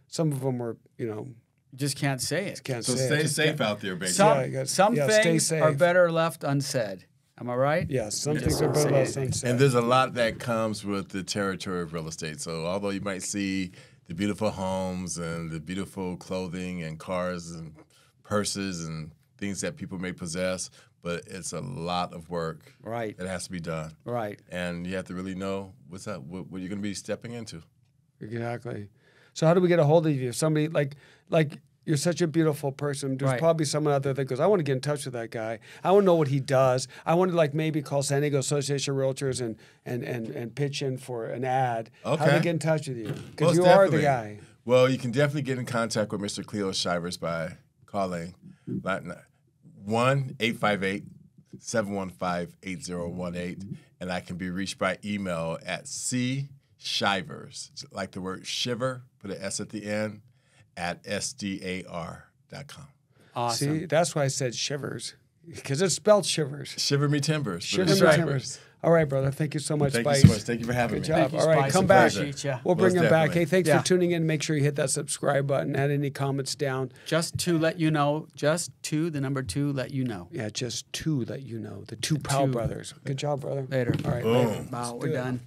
some of them were, You just can't say it. can't So say stay it. safe out there, baby. Some stay things safe. are better left unsaid. Am I right? Yes, some Just things are don't better say less anything. unsaid. And there's a lot that comes with the territory of real estate. So although you might see the beautiful homes and the beautiful clothing and cars and purses and things that people may possess, but it's a lot of work Right. that has to be done. Right. And you have to really know what you're going to be stepping into. Exactly. So how do we get a hold of you? If somebody like you're such a beautiful person. There's Right. probably someone out there that goes, I want to get in touch with that guy. I want to know what he does. I want to maybe call San Diego Association of Realtors and pitch in for an ad. How do Okay. they get in touch with you? Because Most you are the definitely. guy. Well, you can definitely get in contact with Mr. Cleo Shivers by calling 1-858-715-8018, and I can be reached by email at cshivers, like the word shiver, put an S at the end, at sdar.com. Awesome. See, that's why I said Shivers, because it's spelled Shivers. Shiver me timbers. Shiver Shiver me me timbers. All right, brother. Thank you so much, Thank Spice. you so much. Thank you for having Good me. job. Thank you, All right, Spice. come back. Appreciate ya. We'll bring Most him back. definitely. Hey, thanks Yeah. for tuning in. Make sure you hit that subscribe button. Add any comments down. Just to let you know, the number 2, let you know. Yeah, just to let you know. The two Powell brothers. Good job, brother. Later. All right, Boom. later. Wow, Let's we're do it. done.